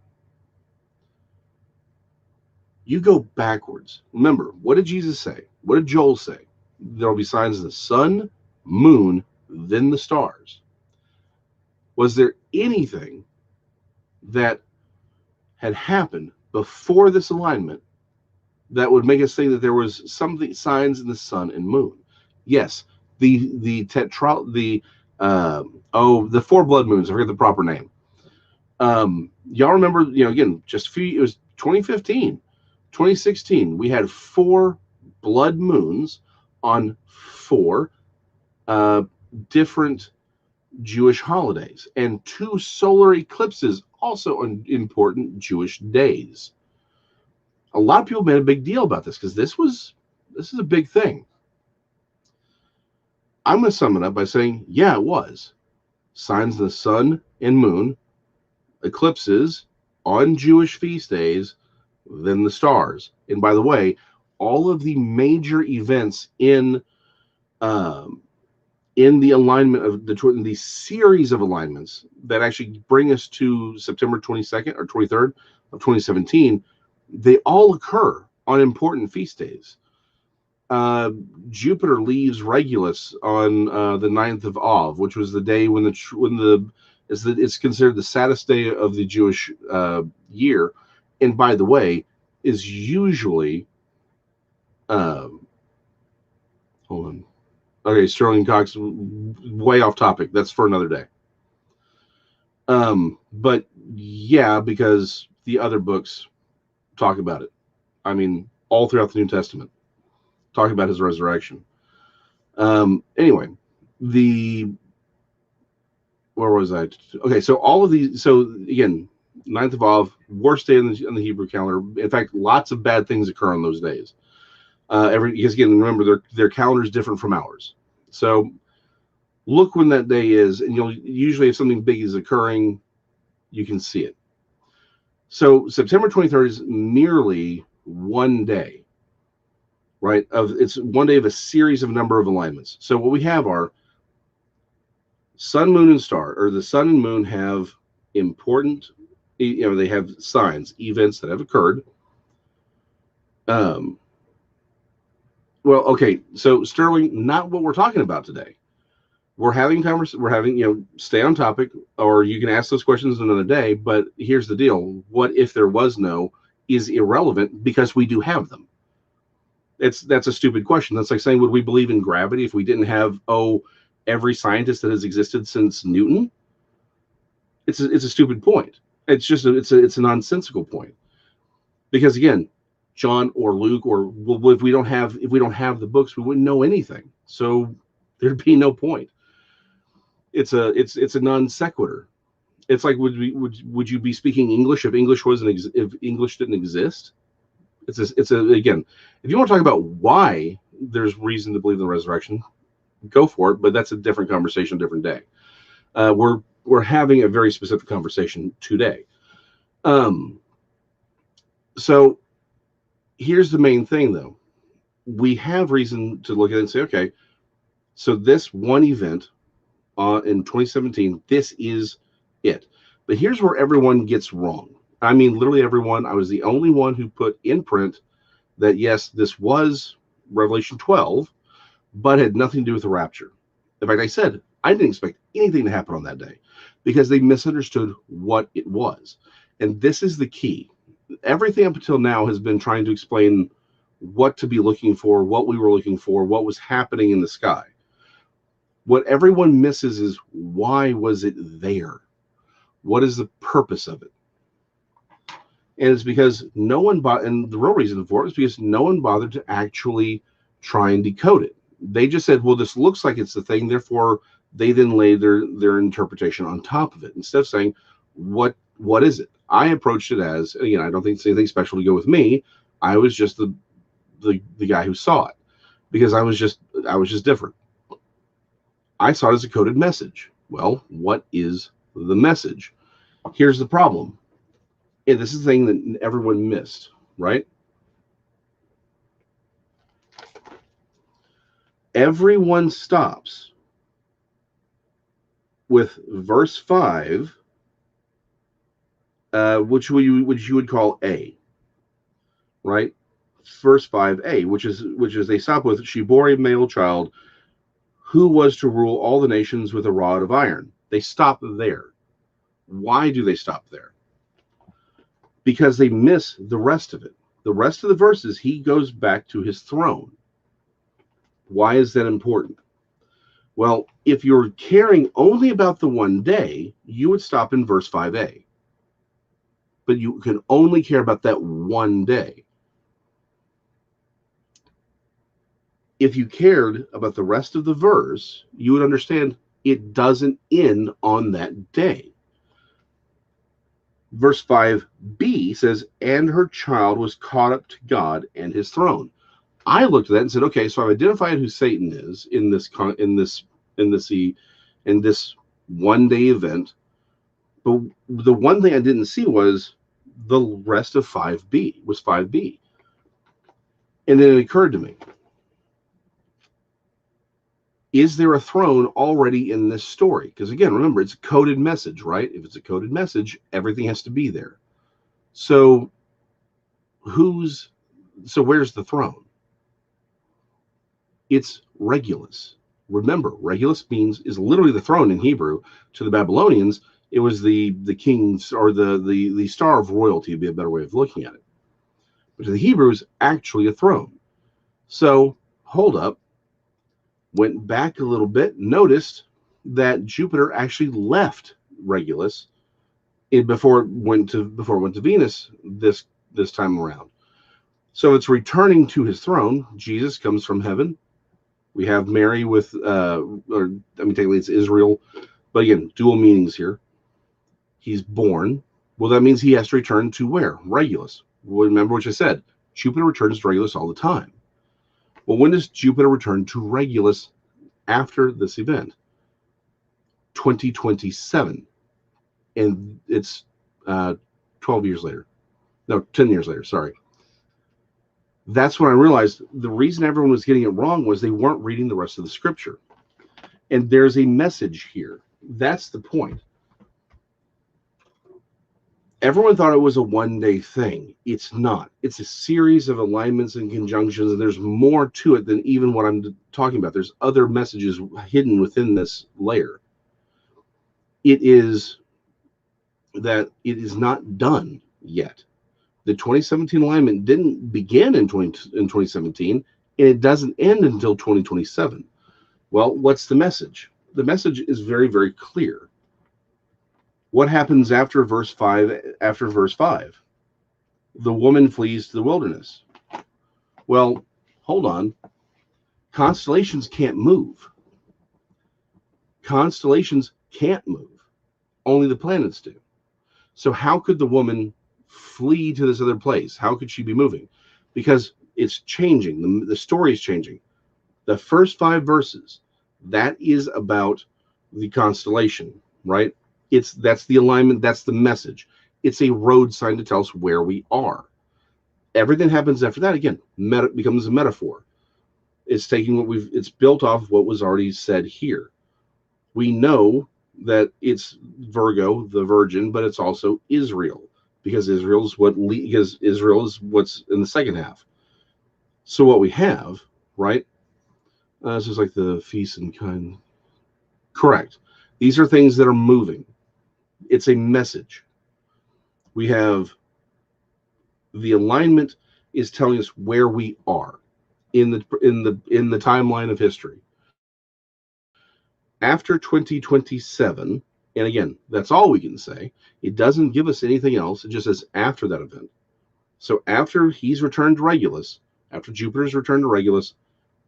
You go backwards. Remember, what did Jesus say? What did Joel say? There will be signs of the sun, moon, then the stars. Was there anything that had happened before this alignment that would make us think that there was something, signs in the sun and moon? Yes, the 4 blood moons. I forget the proper name. Y'all remember? Again, it was 2015, 2016. We had 4 blood moons on 4 different Jewish holidays, and 2 solar eclipses, also on important Jewish days. A lot of people made a big deal about this because this is a big thing. I'm going to sum it up by saying, yeah, it was. Signs of the sun and moon, eclipses on Jewish feast days, then the stars. And by the way, all of the major events in in the alignment of the series of alignments that actually bring us to September 22nd or 23rd of 2017, they all occur on important feast days. Jupiter leaves Regulus on the 9th of Av, which was the day when it's considered the saddest day of the Jewish year, and by the way, is usually hold on. Okay, Sterling Cox, way off topic. That's for another day. But yeah, because the other books talk about it. I mean, all throughout the New Testament, talk about his resurrection. Anyway, where was I? Okay, so all of these. So again, 9th of Av, worst day in the Hebrew calendar. In fact, lots of bad things occur on those days. Because again, remember their calendar is different from ours. So look when that day is, and you'll usually, if something big is occurring, you can see it. So September 23rd is merely one day, right? It's one day of a series of number of alignments. So what we have are sun, moon, and star, or the sun and moon have important, they have signs, events that have occurred. Well, okay, so Sterling, not what we're talking about today. We're having stay on topic, or you can ask those questions another day. But here's the deal: what if there was no is irrelevant because we do have them. That's a stupid question. That's like saying, would we believe in gravity if we didn't have every scientist that has existed since Newton? It's a stupid point. It's just it's a nonsensical point, because again, John or Luke if we don't have the books, we wouldn't know anything. So there'd be no point. It's a non sequitur. It's like would you be speaking English if English didn't exist? Again, if you want to talk about why there's reason to believe in the resurrection, go for it. But that's a different conversation, a different day. We're having a very specific conversation today. So here's the main thing, though. We have reason to look at it and say, okay, so this one event in 2017, this is it. But here's where everyone gets wrong. I mean, literally everyone. I was the only one who put in print that, yes, this was Revelation 12, but had nothing to do with the rapture. In fact, I said I didn't expect anything to happen on that day because they misunderstood what it was. And this is the key. Everything up until now has been trying to explain what to be looking for, what we were looking for, what was happening in the sky. What everyone misses is, why was it there? What is the purpose of it? And it's because no one and the real reason for it is because no one bothered to actually try and decode it. They just said, well, this looks like it's the thing, therefore they then laid their interpretation on top of it, instead of saying, what is it? I approached it as, again, I don't think it's anything special to go with me. I was just the guy who saw it, because I was just different. I saw it as a coded message. Well, what is the message? Here's the problem. And this is the thing that everyone missed, right? Everyone stops with verse 5, which you would call A, right? Verse 5a, which is they stop with, she bore a male child who was to rule all the nations with a rod of iron. They stop there. Why do they stop there? Because they miss the rest of it. The rest of the verses, he goes back to his throne. Why is that important? Well, if you're caring only about the one day, you would stop in verse 5a. But you can only care about that one day. If you cared about the rest of the verse, you would understand it doesn't end on that day. Verse 5b says, and her child was caught up to God and his throne. I looked at that and said, okay, so I've identified who Satan is in this one day event. But the one thing I didn't see was the rest of 5b. And then it occurred to me, Is there a throne already in this story? Because again, remember, it's a coded message, right? If it's a coded message, everything has to be there. So where's the throne? It's Regulus. Remember, Regulus is literally the throne in Hebrew. To the Babylonians, it was the king's, or the star of royalty would be a better way of looking at it. But to the Hebrews, actually a throne. So hold up, went back a little bit, noticed that Jupiter actually left Regulus before it went to Venus this time around. So it's returning to his throne. Jesus comes from heaven. We have Mary with, technically it's Israel, but again, dual meanings here. He's born. Well, that means he has to return to where? Regulus. Well, remember what I said. Jupiter returns to Regulus all the time. Well, when does Jupiter return to Regulus after this event? 2027. And it's 12 years later. No, 10 years later, sorry. That's when I realized the reason everyone was getting it wrong was they weren't reading the rest of the scripture. And there's a message here. That's the point. Everyone thought it was a one-day thing. It's not. It's a series of alignments and conjunctions, and there's more to it than even what I'm talking about. There's other messages hidden within this layer. It is that it is not done yet. The 2017 alignment didn't begin in 2017, and it doesn't end until 2027. Well, what's the message? The message is very, very clear. What happens after verse 5? After verse 5, the woman flees to the wilderness. Well, hold on. Constellations can't move. Constellations can't move. Only the planets do. So how could the woman flee to this other place? How could she be moving? Because it's changing. The story is changing. The first 5 verses, that is about the constellation, right? That's the alignment. That's the message. It's a road sign to tell us where we are. Everything happens after that. Again, becomes a metaphor. It's taking it's built off of what was already said here. We know that it's Virgo, the Virgin, but it's also Israel, because Israel is what's in the second half. So what we have, right? This is like the feast and kind. Correct. These are things that are moving. It's a message. We have the alignment is telling us where we are in the timeline of history. After 2027, and again, that's all we can say. It doesn't give us anything else. It just says after that event. So after he's returned to Regulus, after Jupiter's returned to Regulus,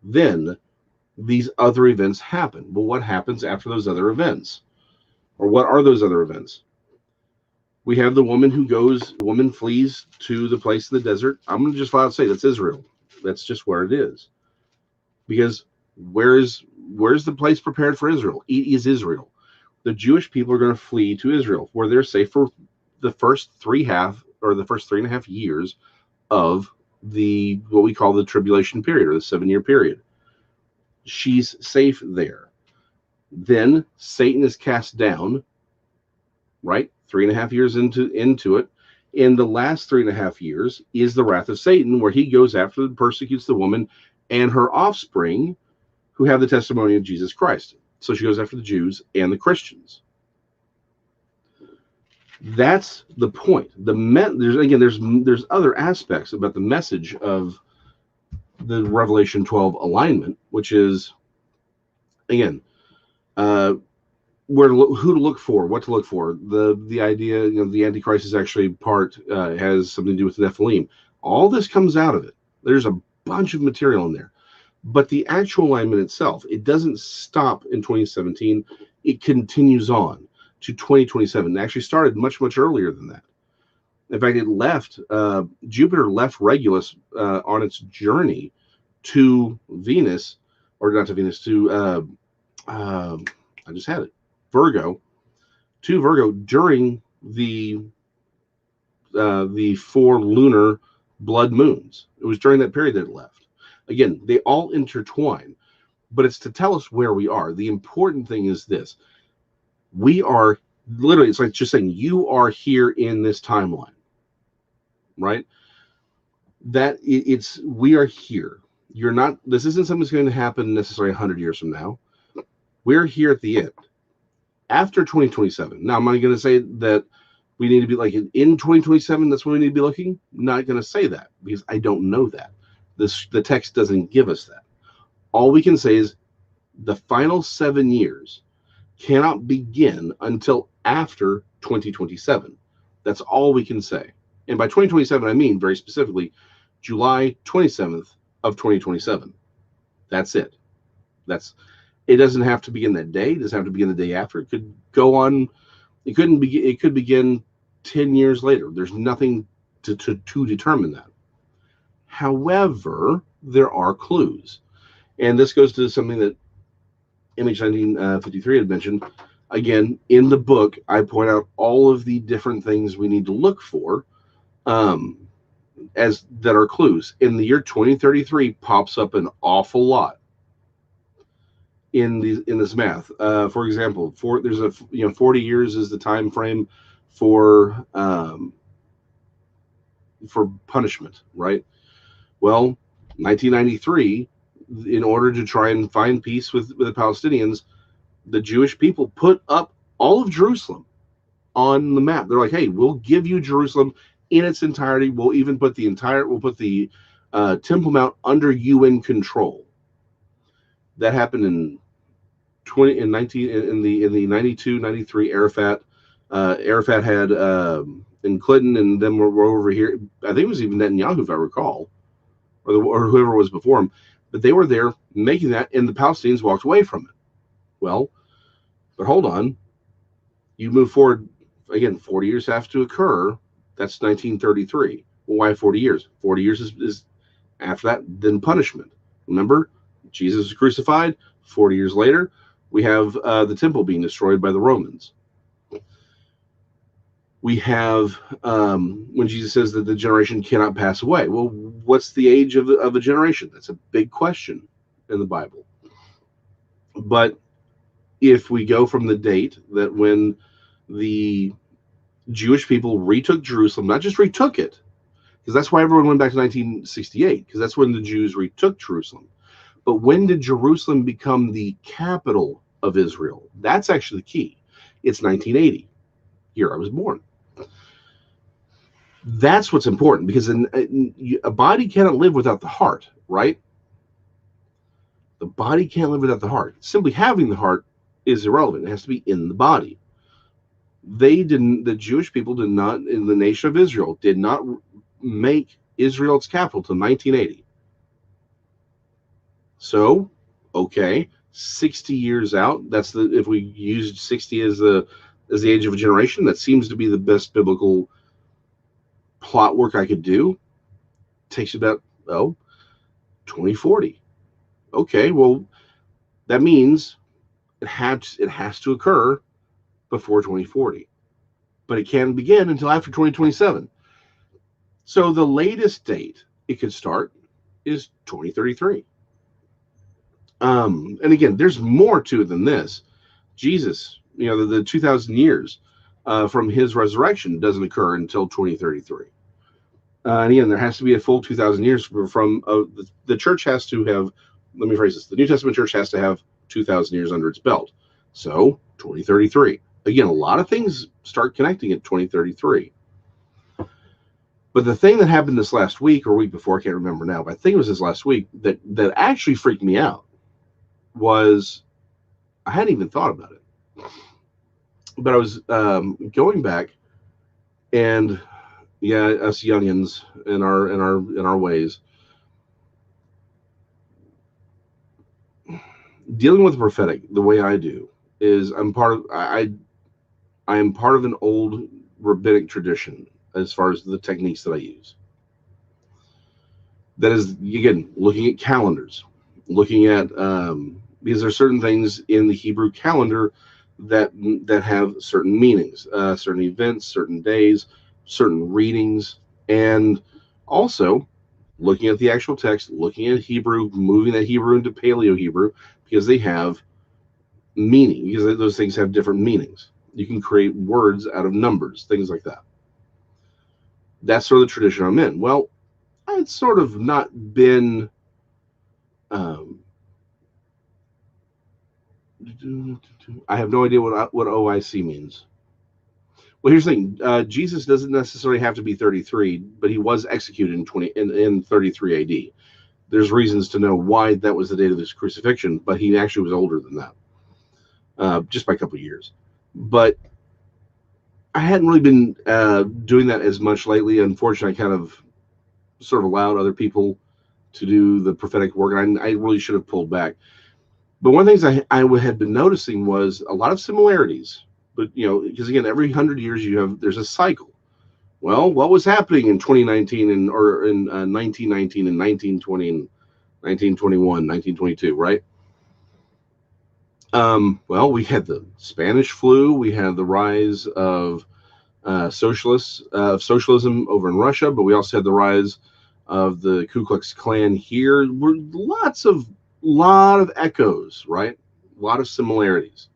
then these other events happen. Well, what happens after those other events? Or what are those other events? We have the woman flees to the place in the desert. I'm going to just flat out say that's Israel. That's just where it is. Because where's the place prepared for Israel? It is Israel. The Jewish people are going to flee to Israel, where they're safe for the first 3.5 years of what we call the tribulation period, or the 7-year period. She's safe there. Then Satan is cast down, right? 3.5 years into it. In the last 3.5 years is the wrath of Satan, where he goes after and persecutes the woman and her offspring who have the testimony of Jesus Christ. So she goes after the Jews and the Christians. That's the point. There's other aspects about the message of the Revelation 12 alignment, which is, again, who to look for, what to look for. The idea, the Antichrist is actually has something to do with the Nephilim. All this comes out of it. There's a bunch of material in there. But the actual alignment itself, it doesn't stop in 2017. It continues on to 2027. It actually started much, much earlier than that. In fact, it left, Jupiter left Regulus on its journey to Venus, or not to Venus, to, I just had it, Virgo, during the 4 lunar blood moons. It was during that period that it left. Again, they all intertwine. but it's to tell us where we are. The important thing is this: we are literally, it's like just saying you are here in this timeline, right? That it's we are here. You're not. This isn't something that's going to happen necessarily 100 years from now. We're here at the end after 2027. Now, am I going to say that we need to be like in 2027? That's when we need to be looking. Not going to say that because I don't know that. The text doesn't give us that. All we can say is the final 7 years cannot begin until after 2027. That's all we can say. And by 2027, I mean very specifically July 27th of 2027. That's it. It doesn't have to begin that day. It doesn't have to begin the day after. It could go on. It could begin 10 years later. There's nothing to determine that. However, there are clues. And this goes to something that MH1953 had mentioned. Again, in the book, I point out all of the different things we need to look for as that are clues. In the year 2033 pops up an awful lot in this math. For example, there's 40 years is the time frame for punishment, right? Well, 1993, in order to try and find peace with the Palestinians, the Jewish people put up all of Jerusalem on the map. They're like, hey, we'll give you Jerusalem in its entirety. We'll put the Temple Mount under UN control. That happened in the 92, 93 Arafat had and Clinton and them were over here. I think it was even Netanyahu, if I recall, or whoever was before him. But they were there making that, and the Palestinians walked away from it. Well, but hold on. You move forward, again, 40 years have to occur. That's 1933. Well, why 40 years? 40 years is after that, then punishment. Remember, Jesus was crucified. 40 years later, we have the temple being destroyed by the Romans. We have when Jesus says that the generation cannot pass away. Well, what's the age of a generation? That's a big question in the Bible. But if we go from the date that when the Jewish people retook Jerusalem, not just retook it, because that's why everyone went back to 1968, because that's when the Jews retook Jerusalem. But when did Jerusalem become the capital of Israel? That's actually the key. It's 1980. Year I was born. That's what's important, because a body cannot live without the heart, right? The body can't live without the heart. Simply having the heart is irrelevant. It has to be in the body. The Jewish people did not, in the nation of Israel, did not make Israel its capital till 1980. So, okay, 60 years out, if we used 60 as the age of a generation, that seems to be the best biblical plot work I could do. Takes about 2040. Okay, well, that means it has to occur before 2040, but it can't begin until after 2027. So the latest date it could start is 2033. And again, there's more to it than this. Jesus, the 2,000 years from his resurrection doesn't occur until 2033. And again, there has to be a full 2,000 years from the church has to have. Let me phrase this: the New Testament church has to have 2,000 years under its belt. So 2033. Again, a lot of things start connecting at 2033. But the thing that happened this last week or week before, I can't remember now, but I think it was this last week that actually freaked me out was I hadn't even thought about it. But I was going back, and yeah, us youngins in our ways, dealing with the prophetic the way I do is I am part of an old rabbinic tradition as far as the techniques that I use. That is, again, looking at calendars, looking at because there are certain things in the Hebrew calendar that have certain meanings, certain events, certain days, certain readings, and also looking at the actual text, looking at Hebrew, moving that Hebrew into Paleo Hebrew. because they have meaning, because those things have different meanings. You can create words out of numbers, things like that. That's sort of the tradition I'm in. Well, I'd sort of not been. Um, I have no idea what OIC means. Well, here's the thing: Jesus doesn't necessarily have to be 33, but he was executed in 33 A.D. There's reasons to know why that was the date of his crucifixion, but he actually was older than that, just by a couple of years. But I hadn't really been doing that as much lately. Unfortunately, I kind of sort of allowed other people to do the prophetic work, and I really should have pulled back. But one of the things I had been noticing was a lot of similarities. But because again, every 100 years there's a cycle. Well, what was happening in 2019 or in 1919 and 1920 and 1921, 1922, right? Well, we had the Spanish flu. We had the rise of socialism over in Russia, but we also had the rise of the Ku Klux Klan here. Were lot of echoes, right? A lot of similarities.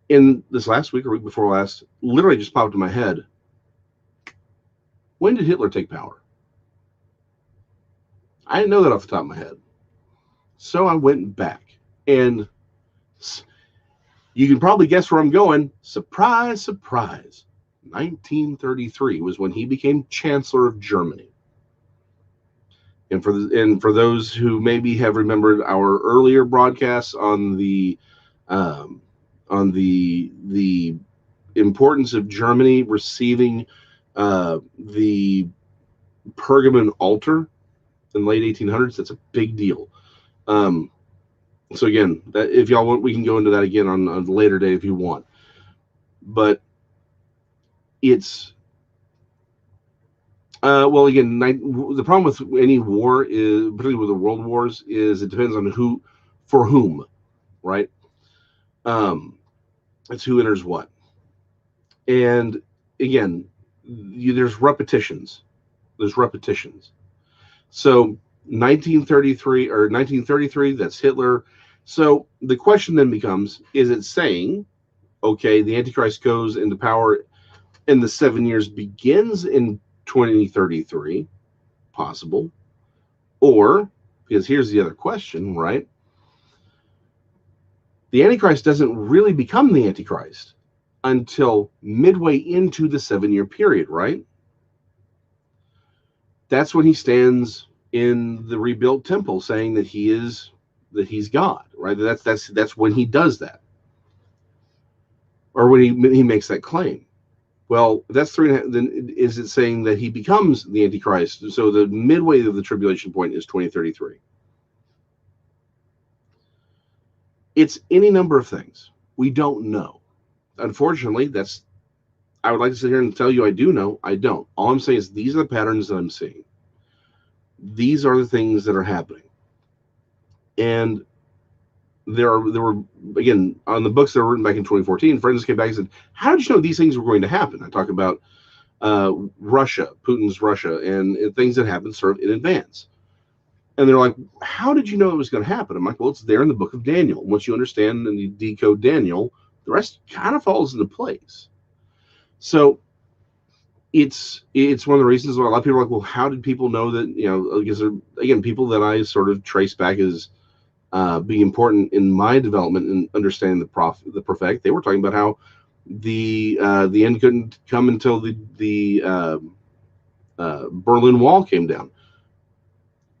In this last week or week before last, literally just popped in my head. When did Hitler take power? I didn't know that off the top of my head. So I went back, and you can probably guess where I'm going. Surprise, surprise. 1933 was when he became Chancellor of Germany. And for those who maybe have remembered our earlier broadcasts on the importance of Germany receiving the Pergamon altar in the late 1800s, that's a big deal. So again, if y'all want, we can go into that again on a later date if you want. But it's well, again, the problem with any war is, particularly with the world wars, is it depends on who, for whom, right? It's who enters what. And again, there's repetitions. So 1933, that's Hitler. So the question then becomes, is it saying, okay, the Antichrist goes into power and the 7 years begins in 2033, possible, or, because here's the other question, right? The Antichrist doesn't really become the Antichrist until midway into the 7 year period, right? That's when he stands in the rebuilt temple saying that he's God, right? That's when he does that, or when he makes that claim. Well, that's 3.5. Then is it saying that he becomes the Antichrist? So the midway of the tribulation point is 2033. It's any number of things. We don't know. Unfortunately, I would like to sit here and tell you I do know. I don't. All I'm saying is these are the patterns that I'm seeing. These are the things that are happening. And there were, again, on the books that were written back in 2014, friends came back and said, how did you know these things were going to happen? I talk about Russia, Putin's Russia, and things that happened sort of in advance. And they're like, how did you know it was going to happen? I'm like, well, it's there in the book of Daniel. Once you understand and you decode Daniel, the rest kind of falls into place. So it's one of the reasons why a lot of people are like, well, how did people know that? Because again, people that I sort of trace back as being important in my development and understanding the prophetic, they were talking about how the end couldn't come until the Berlin Wall came down.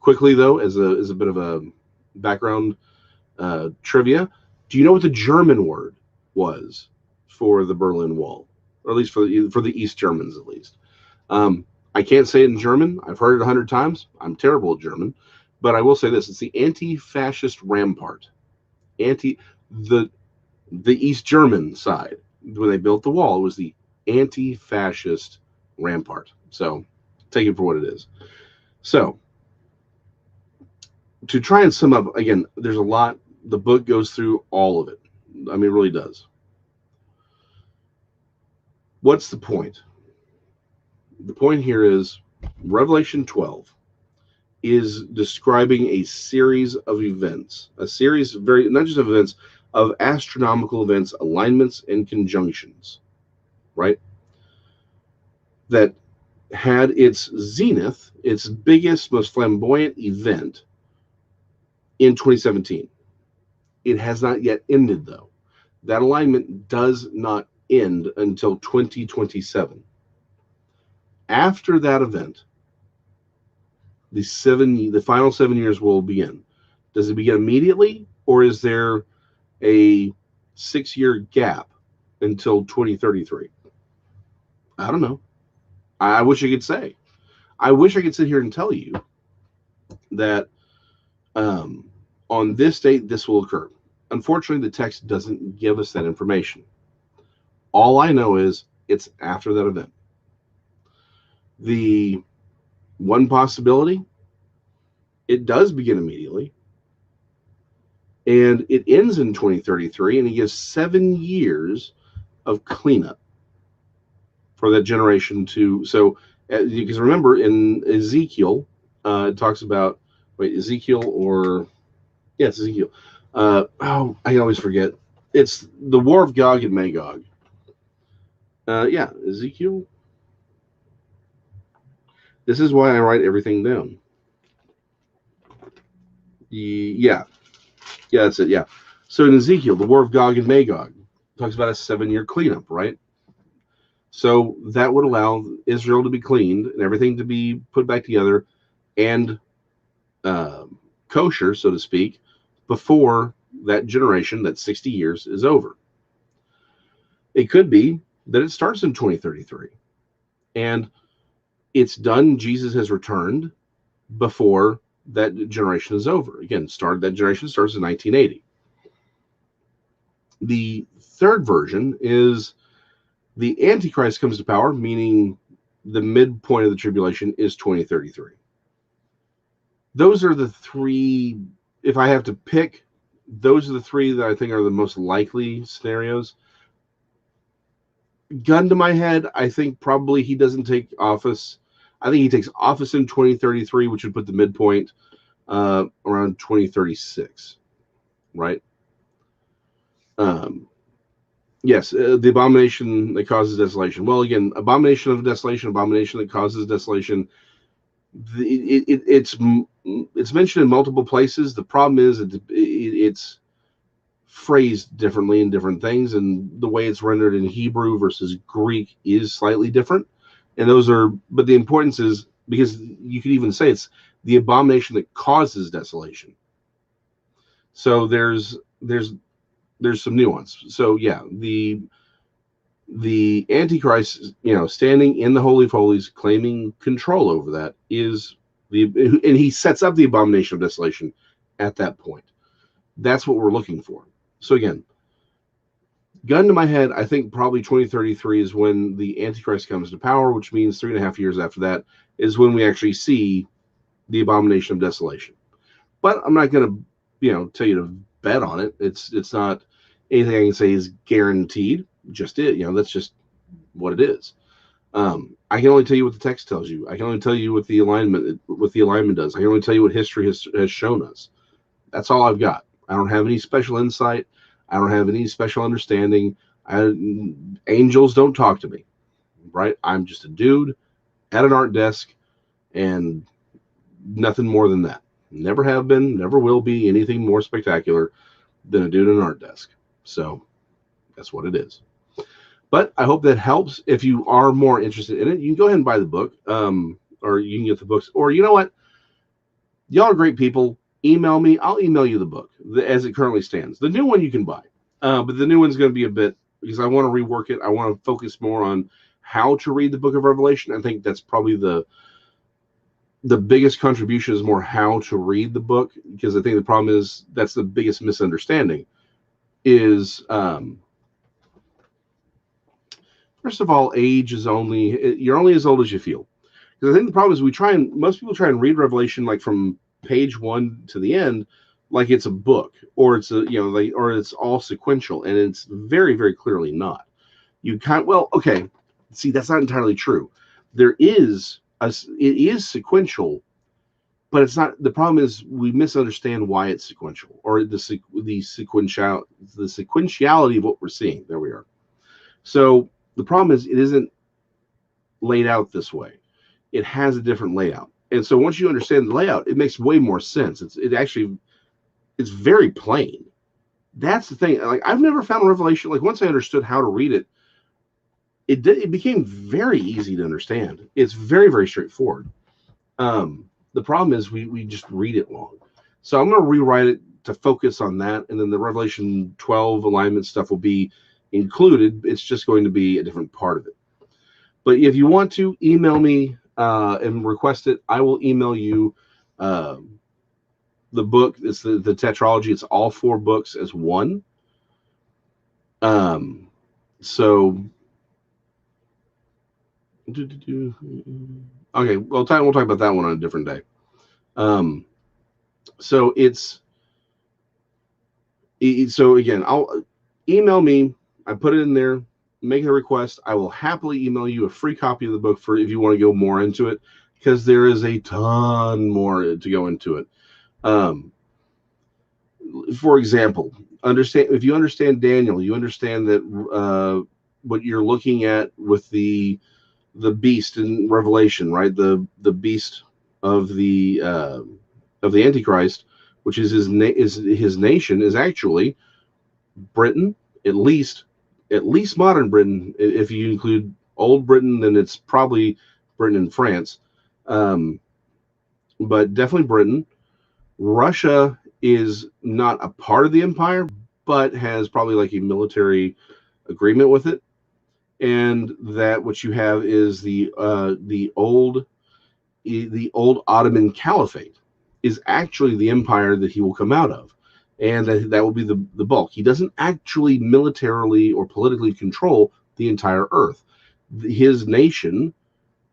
Quickly, though, as a bit of a background trivia, do you know what the German word was for the Berlin Wall, or at least for the East Germans, at least? I can't say it in German. I've heard it 100 times. I'm terrible at German, but I will say this: it's the anti-fascist rampart. The East German side, when they built the wall, it was the anti-fascist rampart. So take it for what it is. So to try and sum up, again, there's a lot. The book goes through all of it. I mean, it really does. What's the point? The point here is Revelation 12 is describing a series of events, a series of very, not just of events, of astronomical events, alignments, and conjunctions, right? That had its zenith, its biggest, most flamboyant event in 2017. It has not yet ended, though. That alignment does not end until 2027. After that event, the final 7 years will begin. Does it begin immediately, or is there a 6-year gap until 2033? I don't know. I wish I could say. I wish I could sit here and tell you that on this date this will occur. Unfortunately, the text doesn't give us that information. All I know is it's after that event. The one possibility, it does begin immediately, and it ends in 2033, and it gives 7 years of cleanup for that generation to. So, because remember in Ezekiel, it talks about Ezekiel or yes, Ezekiel. I always forget. It's the War of Gog and Magog. Yeah, Ezekiel. This is why I write everything down. Yeah, that's it. Yeah. So in Ezekiel, the War of Gog and Magog talks about a 7-year cleanup, right? So that would allow Israel to be cleaned and everything to be put back together and kosher, so to speak, before that generation, that 60 years, is over. It could be that it starts in 2033 and it's done. Jesus has returned before that generation is over. Again, that generation starts in 1980. The third version is the Antichrist comes to power, meaning the midpoint of the tribulation is 2033. Those are the three, if I have to pick, those are the three that I think are the most likely scenarios. Gun to my head, I think probably he doesn't take office. I think he takes office in 2033, which would put the midpoint around 2036, right? Yes, the abomination that causes desolation. Well, again, abomination of desolation, abomination that causes desolation. It's mentioned in multiple places. The problem is it's phrased differently in different things, and the way it's rendered in Hebrew versus Greek is slightly different. And those are, but the importance is because you could even say it's the abomination that causes desolation. So there's some nuance. So yeah, the Antichrist, standing in the Holy of Holies, claiming control over that, is and he sets up the abomination of desolation at that point. That's what we're looking for. So again, gun to my head, I think probably 2033 is when the Antichrist comes to power, which means 3.5 years after that is when we actually see the abomination of desolation. But I'm not going to, tell you to bet on it. It's not anything I can say is guaranteed. Just it, that's just what it is. I can only tell you what the text tells you. I can only tell you what the alignment does. I can only tell you what history has shown us. That's all I've got. I don't have any special insight. I don't have any special understanding. Angels don't talk to me, right? I'm just a dude at an art desk and nothing more than that. Never have been, never will be anything more spectacular than a dude at an art desk. So that's what it is. But I hope that helps. If you are more interested in it, you can go ahead and buy the book, or you can get the books. Or you know what? Y'all are great people. Email me. I'll email you the book as it currently stands. The new one you can buy. But the new one's going to be a bit, because I want to rework it. I want to focus more on how to read the book of Revelation. I think that's probably the biggest contribution is more how to read the book, because I think the problem is that's the biggest misunderstanding is, first of all, age is you're only as old as you feel. Because I think the problem is most people try and read Revelation like from page 1 to the end, like it's a book, or it's or it's all sequential, and it's very, very clearly not. Okay, see, that's not entirely true. It is sequential but it's not. The problem is we misunderstand why it's sequential, or the sequentiality of what we're seeing. There we are. So the problem is it isn't laid out this way. It has a different layout, and so once you understand the layout, it makes way more sense. It's very plain. That's the thing. Like, I've never found a revelation, like, once I understood how to read it, it became very easy to understand. It's very, very straightforward. The problem is we just read it wrong. So I'm going to rewrite it to focus on that, and then the Revelation 12 alignment stuff will be included. It's just going to be a different part of it. But if you want to email me and request it, I will email you the book. It's the tetralogy. It's all 4 books as one. So okay, we'll talk about that one on a different day. So again, I'll email me. I put it in there, make a request. I will happily email you a free copy of the book for if you want to go more into it, because there is a ton more to go into it. For example, if you understand Daniel, you understand that what you're looking at with the beast in Revelation, right? The beast of the Antichrist, which is his nation, is actually Britain, at least modern Britain. If you include old Britain, then it's probably Britain and France, but definitely Britain. Russia is not a part of the empire, but has probably like a military agreement with it. And that what you have is the old Ottoman Caliphate is actually the empire that he will come out of, and that will be the bulk. He doesn't actually militarily or politically control the entire earth. His nation,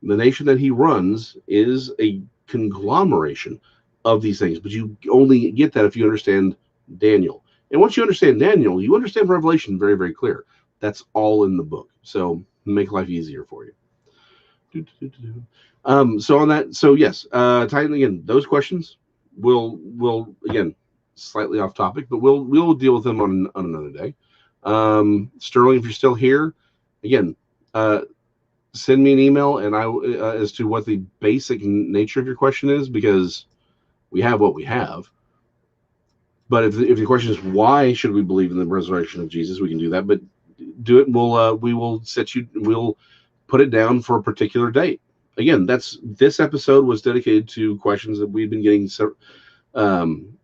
the nation that he runs, is a conglomeration of these things, but you only get that if you understand Daniel. And once you understand Daniel, you understand Revelation very, very clear. That's all in the book. So make life easier for you. So on that, so yes, Titan, again, those questions will again, slightly off topic, but we'll deal with them on another day. Sterling, if you're still here, again, send me an email and I as to what the basic nature of your question is, because we have what we have. But if the question is why should we believe in the resurrection of Jesus, we can do that. But do it. We'll put it down for a particular date. Again, this episode was dedicated to questions that we've been getting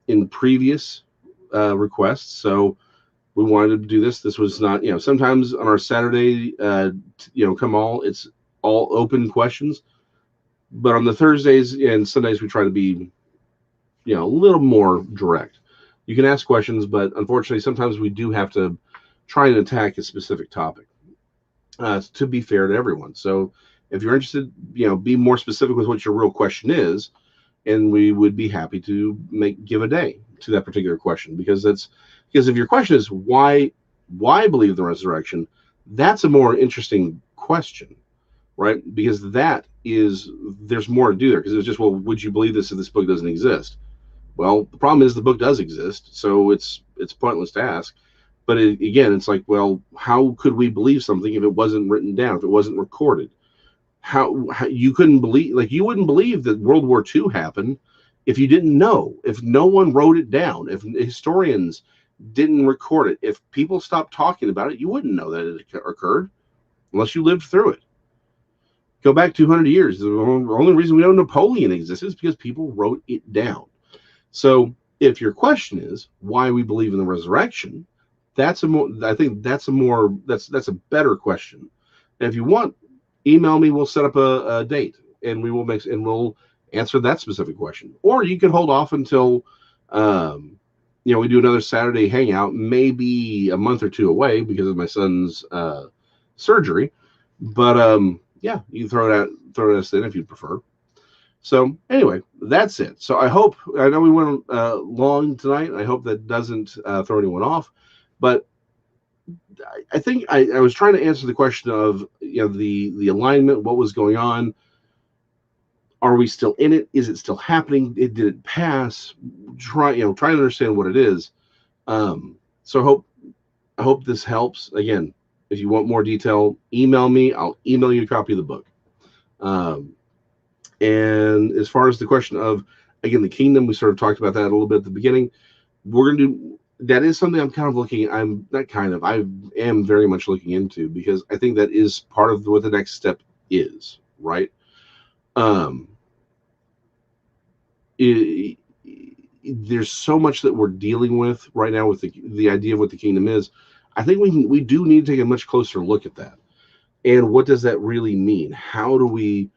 in previous requests. So we wanted to do this. This was not, sometimes on our Saturday, come all, it's all open questions. But on the Thursdays and Sundays, we try to be, a little more direct. You can ask questions, but unfortunately, sometimes we do have to try and attack a specific topic to be fair to everyone. So if you're interested, be more specific with what your real question is, and we would be happy to give a day to that particular question, because if your question is why believe the resurrection, that's a more interesting question, right? Because there's more to do there, because it's just, well, would you believe this if this book doesn't exist? Well, the problem is the book does exist, so it's pointless to ask. But again, it's like, well, how could we believe something if it wasn't written down, if it wasn't recorded? How you couldn't believe, like, you wouldn't believe that World War II happened if you didn't know, if no one wrote it down, if historians didn't record it, if people stopped talking about it, you wouldn't know that it occurred unless you lived through it. Go back 200 years. The only reason we know Napoleon existed is because people wrote it down. So if your question is why we believe in the resurrection, that's a better question. And if you want, email me. We'll set up a date, and we'll answer that specific question. Or you can hold off until we do another Saturday hangout, maybe a month or two away because of my son's surgery. But you can throw it us in if you prefer. So anyway, that's it. So I know we went long tonight. I hope that doesn't throw anyone off. But I think I was trying to answer the question of the alignment, what was going on. Are we still in it? Is it still happening? Did it pass? Try to understand what it is. So I hope this helps. Again, if you want more detail, email me. I'll email you a copy of the book. Um, and as far as the question of, again, the kingdom, we sort of talked about that a little bit at the beginning. We're going to do that. Is something I'm kind of looking. I'm not kind of. I am very much looking into, because I think that is part of what the next step is. Right. Um, it, there's so much that we're dealing with right now with the idea of what the kingdom is. I think we do need to take a much closer look at that. And what does that really mean? How do we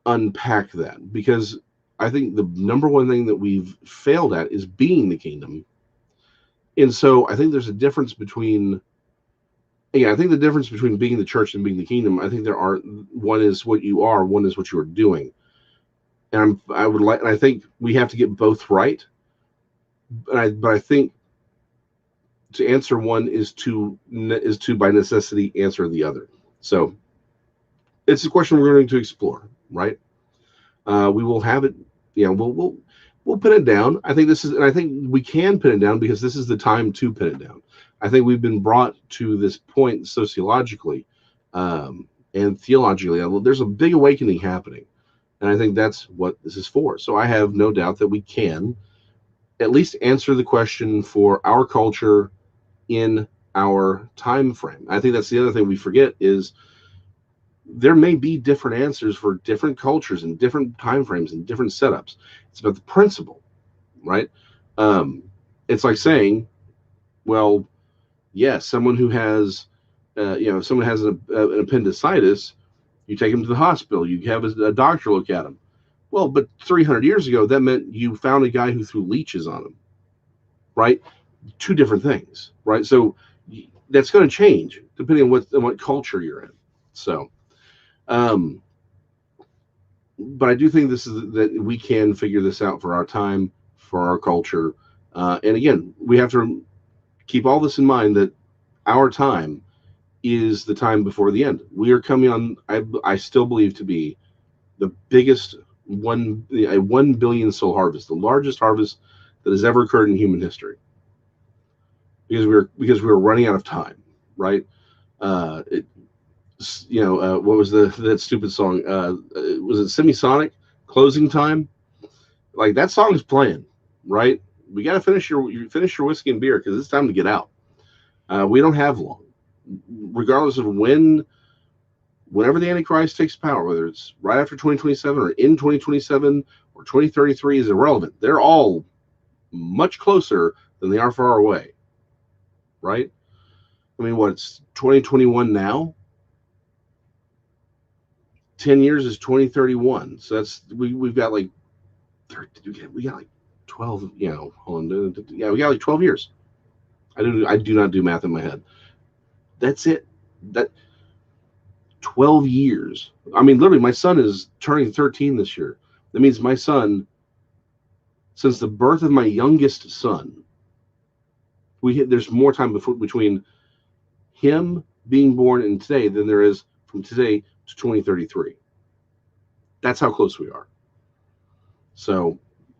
unpack that? Because I think the number one thing that we've failed at is being the kingdom. And so I think there's a difference between, yeah, I think the difference between being the church and being the kingdom, I think there are, one is what you are, one is what you are doing. And I would like, and I think we have to get both right. But I think to answer one is to by necessity answer the other. So it's a question we're going to explore, right? We will have it. We'll pin it down. I think this is, and I think we can pin it down because this is the time to pin it down. I think we've been brought to this point sociologically, and theologically. There's a big awakening happening, and I think that's what this is for. So I have no doubt that we can at least answer the question for our culture in our time frame. I think that's the other thing we forget is there may be different answers for different cultures and different time frames and different setups. It's about the principle, right? Um, it's like saying, well, yes, someone who has, if someone has an appendicitis, you take them to the hospital, you have a doctor look at them. Well, but 300 years ago, that meant you found a guy who threw leeches on him, right? Two different things, right? So that's going to change depending on what culture you're in. So, um, but I do think this is that we can figure this out for our time, for our culture, and again, we have to keep all this in mind that our time is the time before the end. We are coming on. I still believe to be the biggest a 1 billion soul harvest, the largest harvest that has ever occurred in human history, because we're running out of time, right? It, what was that stupid song? Was it Semisonic? Closing Time? Like that song is playing, right? We got to finish your whiskey and beer because it's time to get out. We don't have long, regardless of whenever the Antichrist takes power, whether it's right after 2027 or in 2027 or 2033 is irrelevant. They're all much closer than they are far away, right? I mean, what's 2021 now? 10 years is 2031. So we've got like 30, we got like 12, hold on, yeah, we got like 12 years. I do not do math in my head. That's it. That 12 years. I mean, literally, my son is turning 13 this year. That means my son, since the birth of my youngest son, there's more time between him being born and today than there is from today to 2033. That's how close we are. So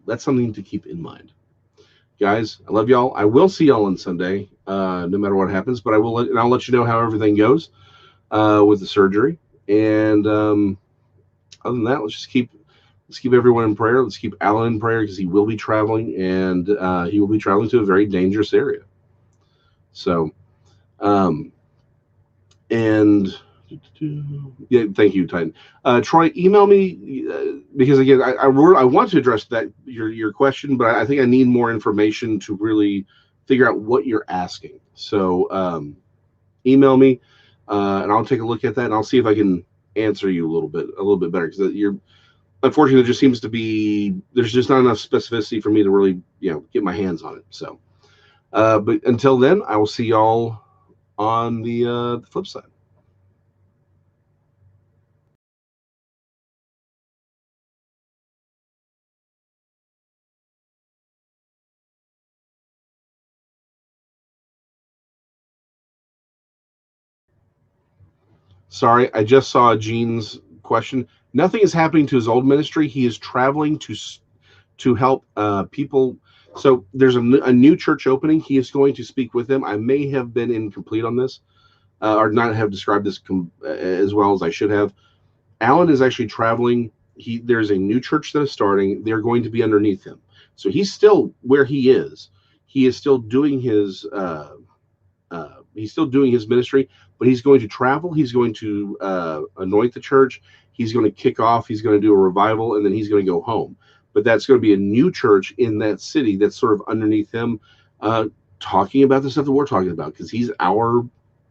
that's something to keep in mind. Guys, I love y'all. I will see y'all on Sunday, no matter what happens, but I'll let you know how everything goes with the surgery. And other than that, let's keep everyone in prayer. Let's keep Alan in prayer because he will be traveling, and he will be traveling to a very dangerous area. So, um, and yeah, thank you, Titan. Troy, email me because again, I want to address that your question, but I think I need more information to really figure out what you're asking. So, email me, and I'll take a look at that, and I'll see if I can answer you a little bit better because you're unfortunately there just seems to be there's just not enough specificity for me to really get my hands on it. So, but until then, I will see y'all on the flip side. Sorry, I just saw Gene's question. Nothing is happening to his old ministry. He is traveling to help people. So there's a new church opening. He is going to speak with them. I may have been incomplete on this, or not have described this as well as I should have. Alan is actually traveling. There's a new church that is starting. They're going to be underneath him. So he's still where he is. He is still doing his ministry, but he's going to travel. He's going to anoint the church. He's going to kick off. He's going to do a revival, and then he's going to go home. But that's going to be a new church in that city that's sort of underneath him, talking about the stuff that we're talking about, because he's our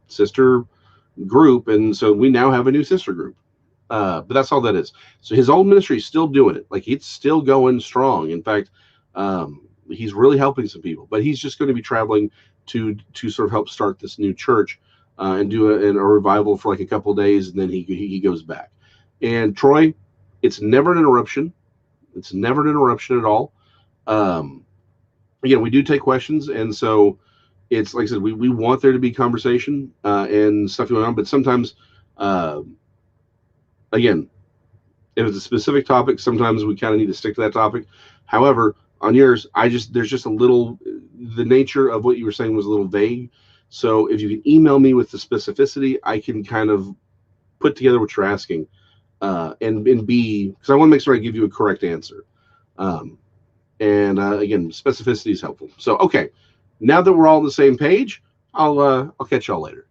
sister group, and so we now have a new sister group. But that's all that is. So his old ministry is still doing it. Like, it's still going strong. In fact, he's really helping some people. But he's just going to be traveling to sort of help start this new church and do a revival for like a couple of days, and then he goes back. And Troy, it's never an interruption. It's never an interruption at all. Again, we do take questions, and so it's like I said, we want there to be conversation and stuff going on. But sometimes, again, if it's a specific topic, sometimes we kind of need to stick to that topic. However, on yours, there's just a little, the nature of what you were saying was a little vague. So if you can email me with the specificity, I can kind of put together what you're asking, and be, because I want to make sure I give you a correct answer. Again, specificity is helpful. So, okay, now that we're all on the same page, I'll catch y'all later.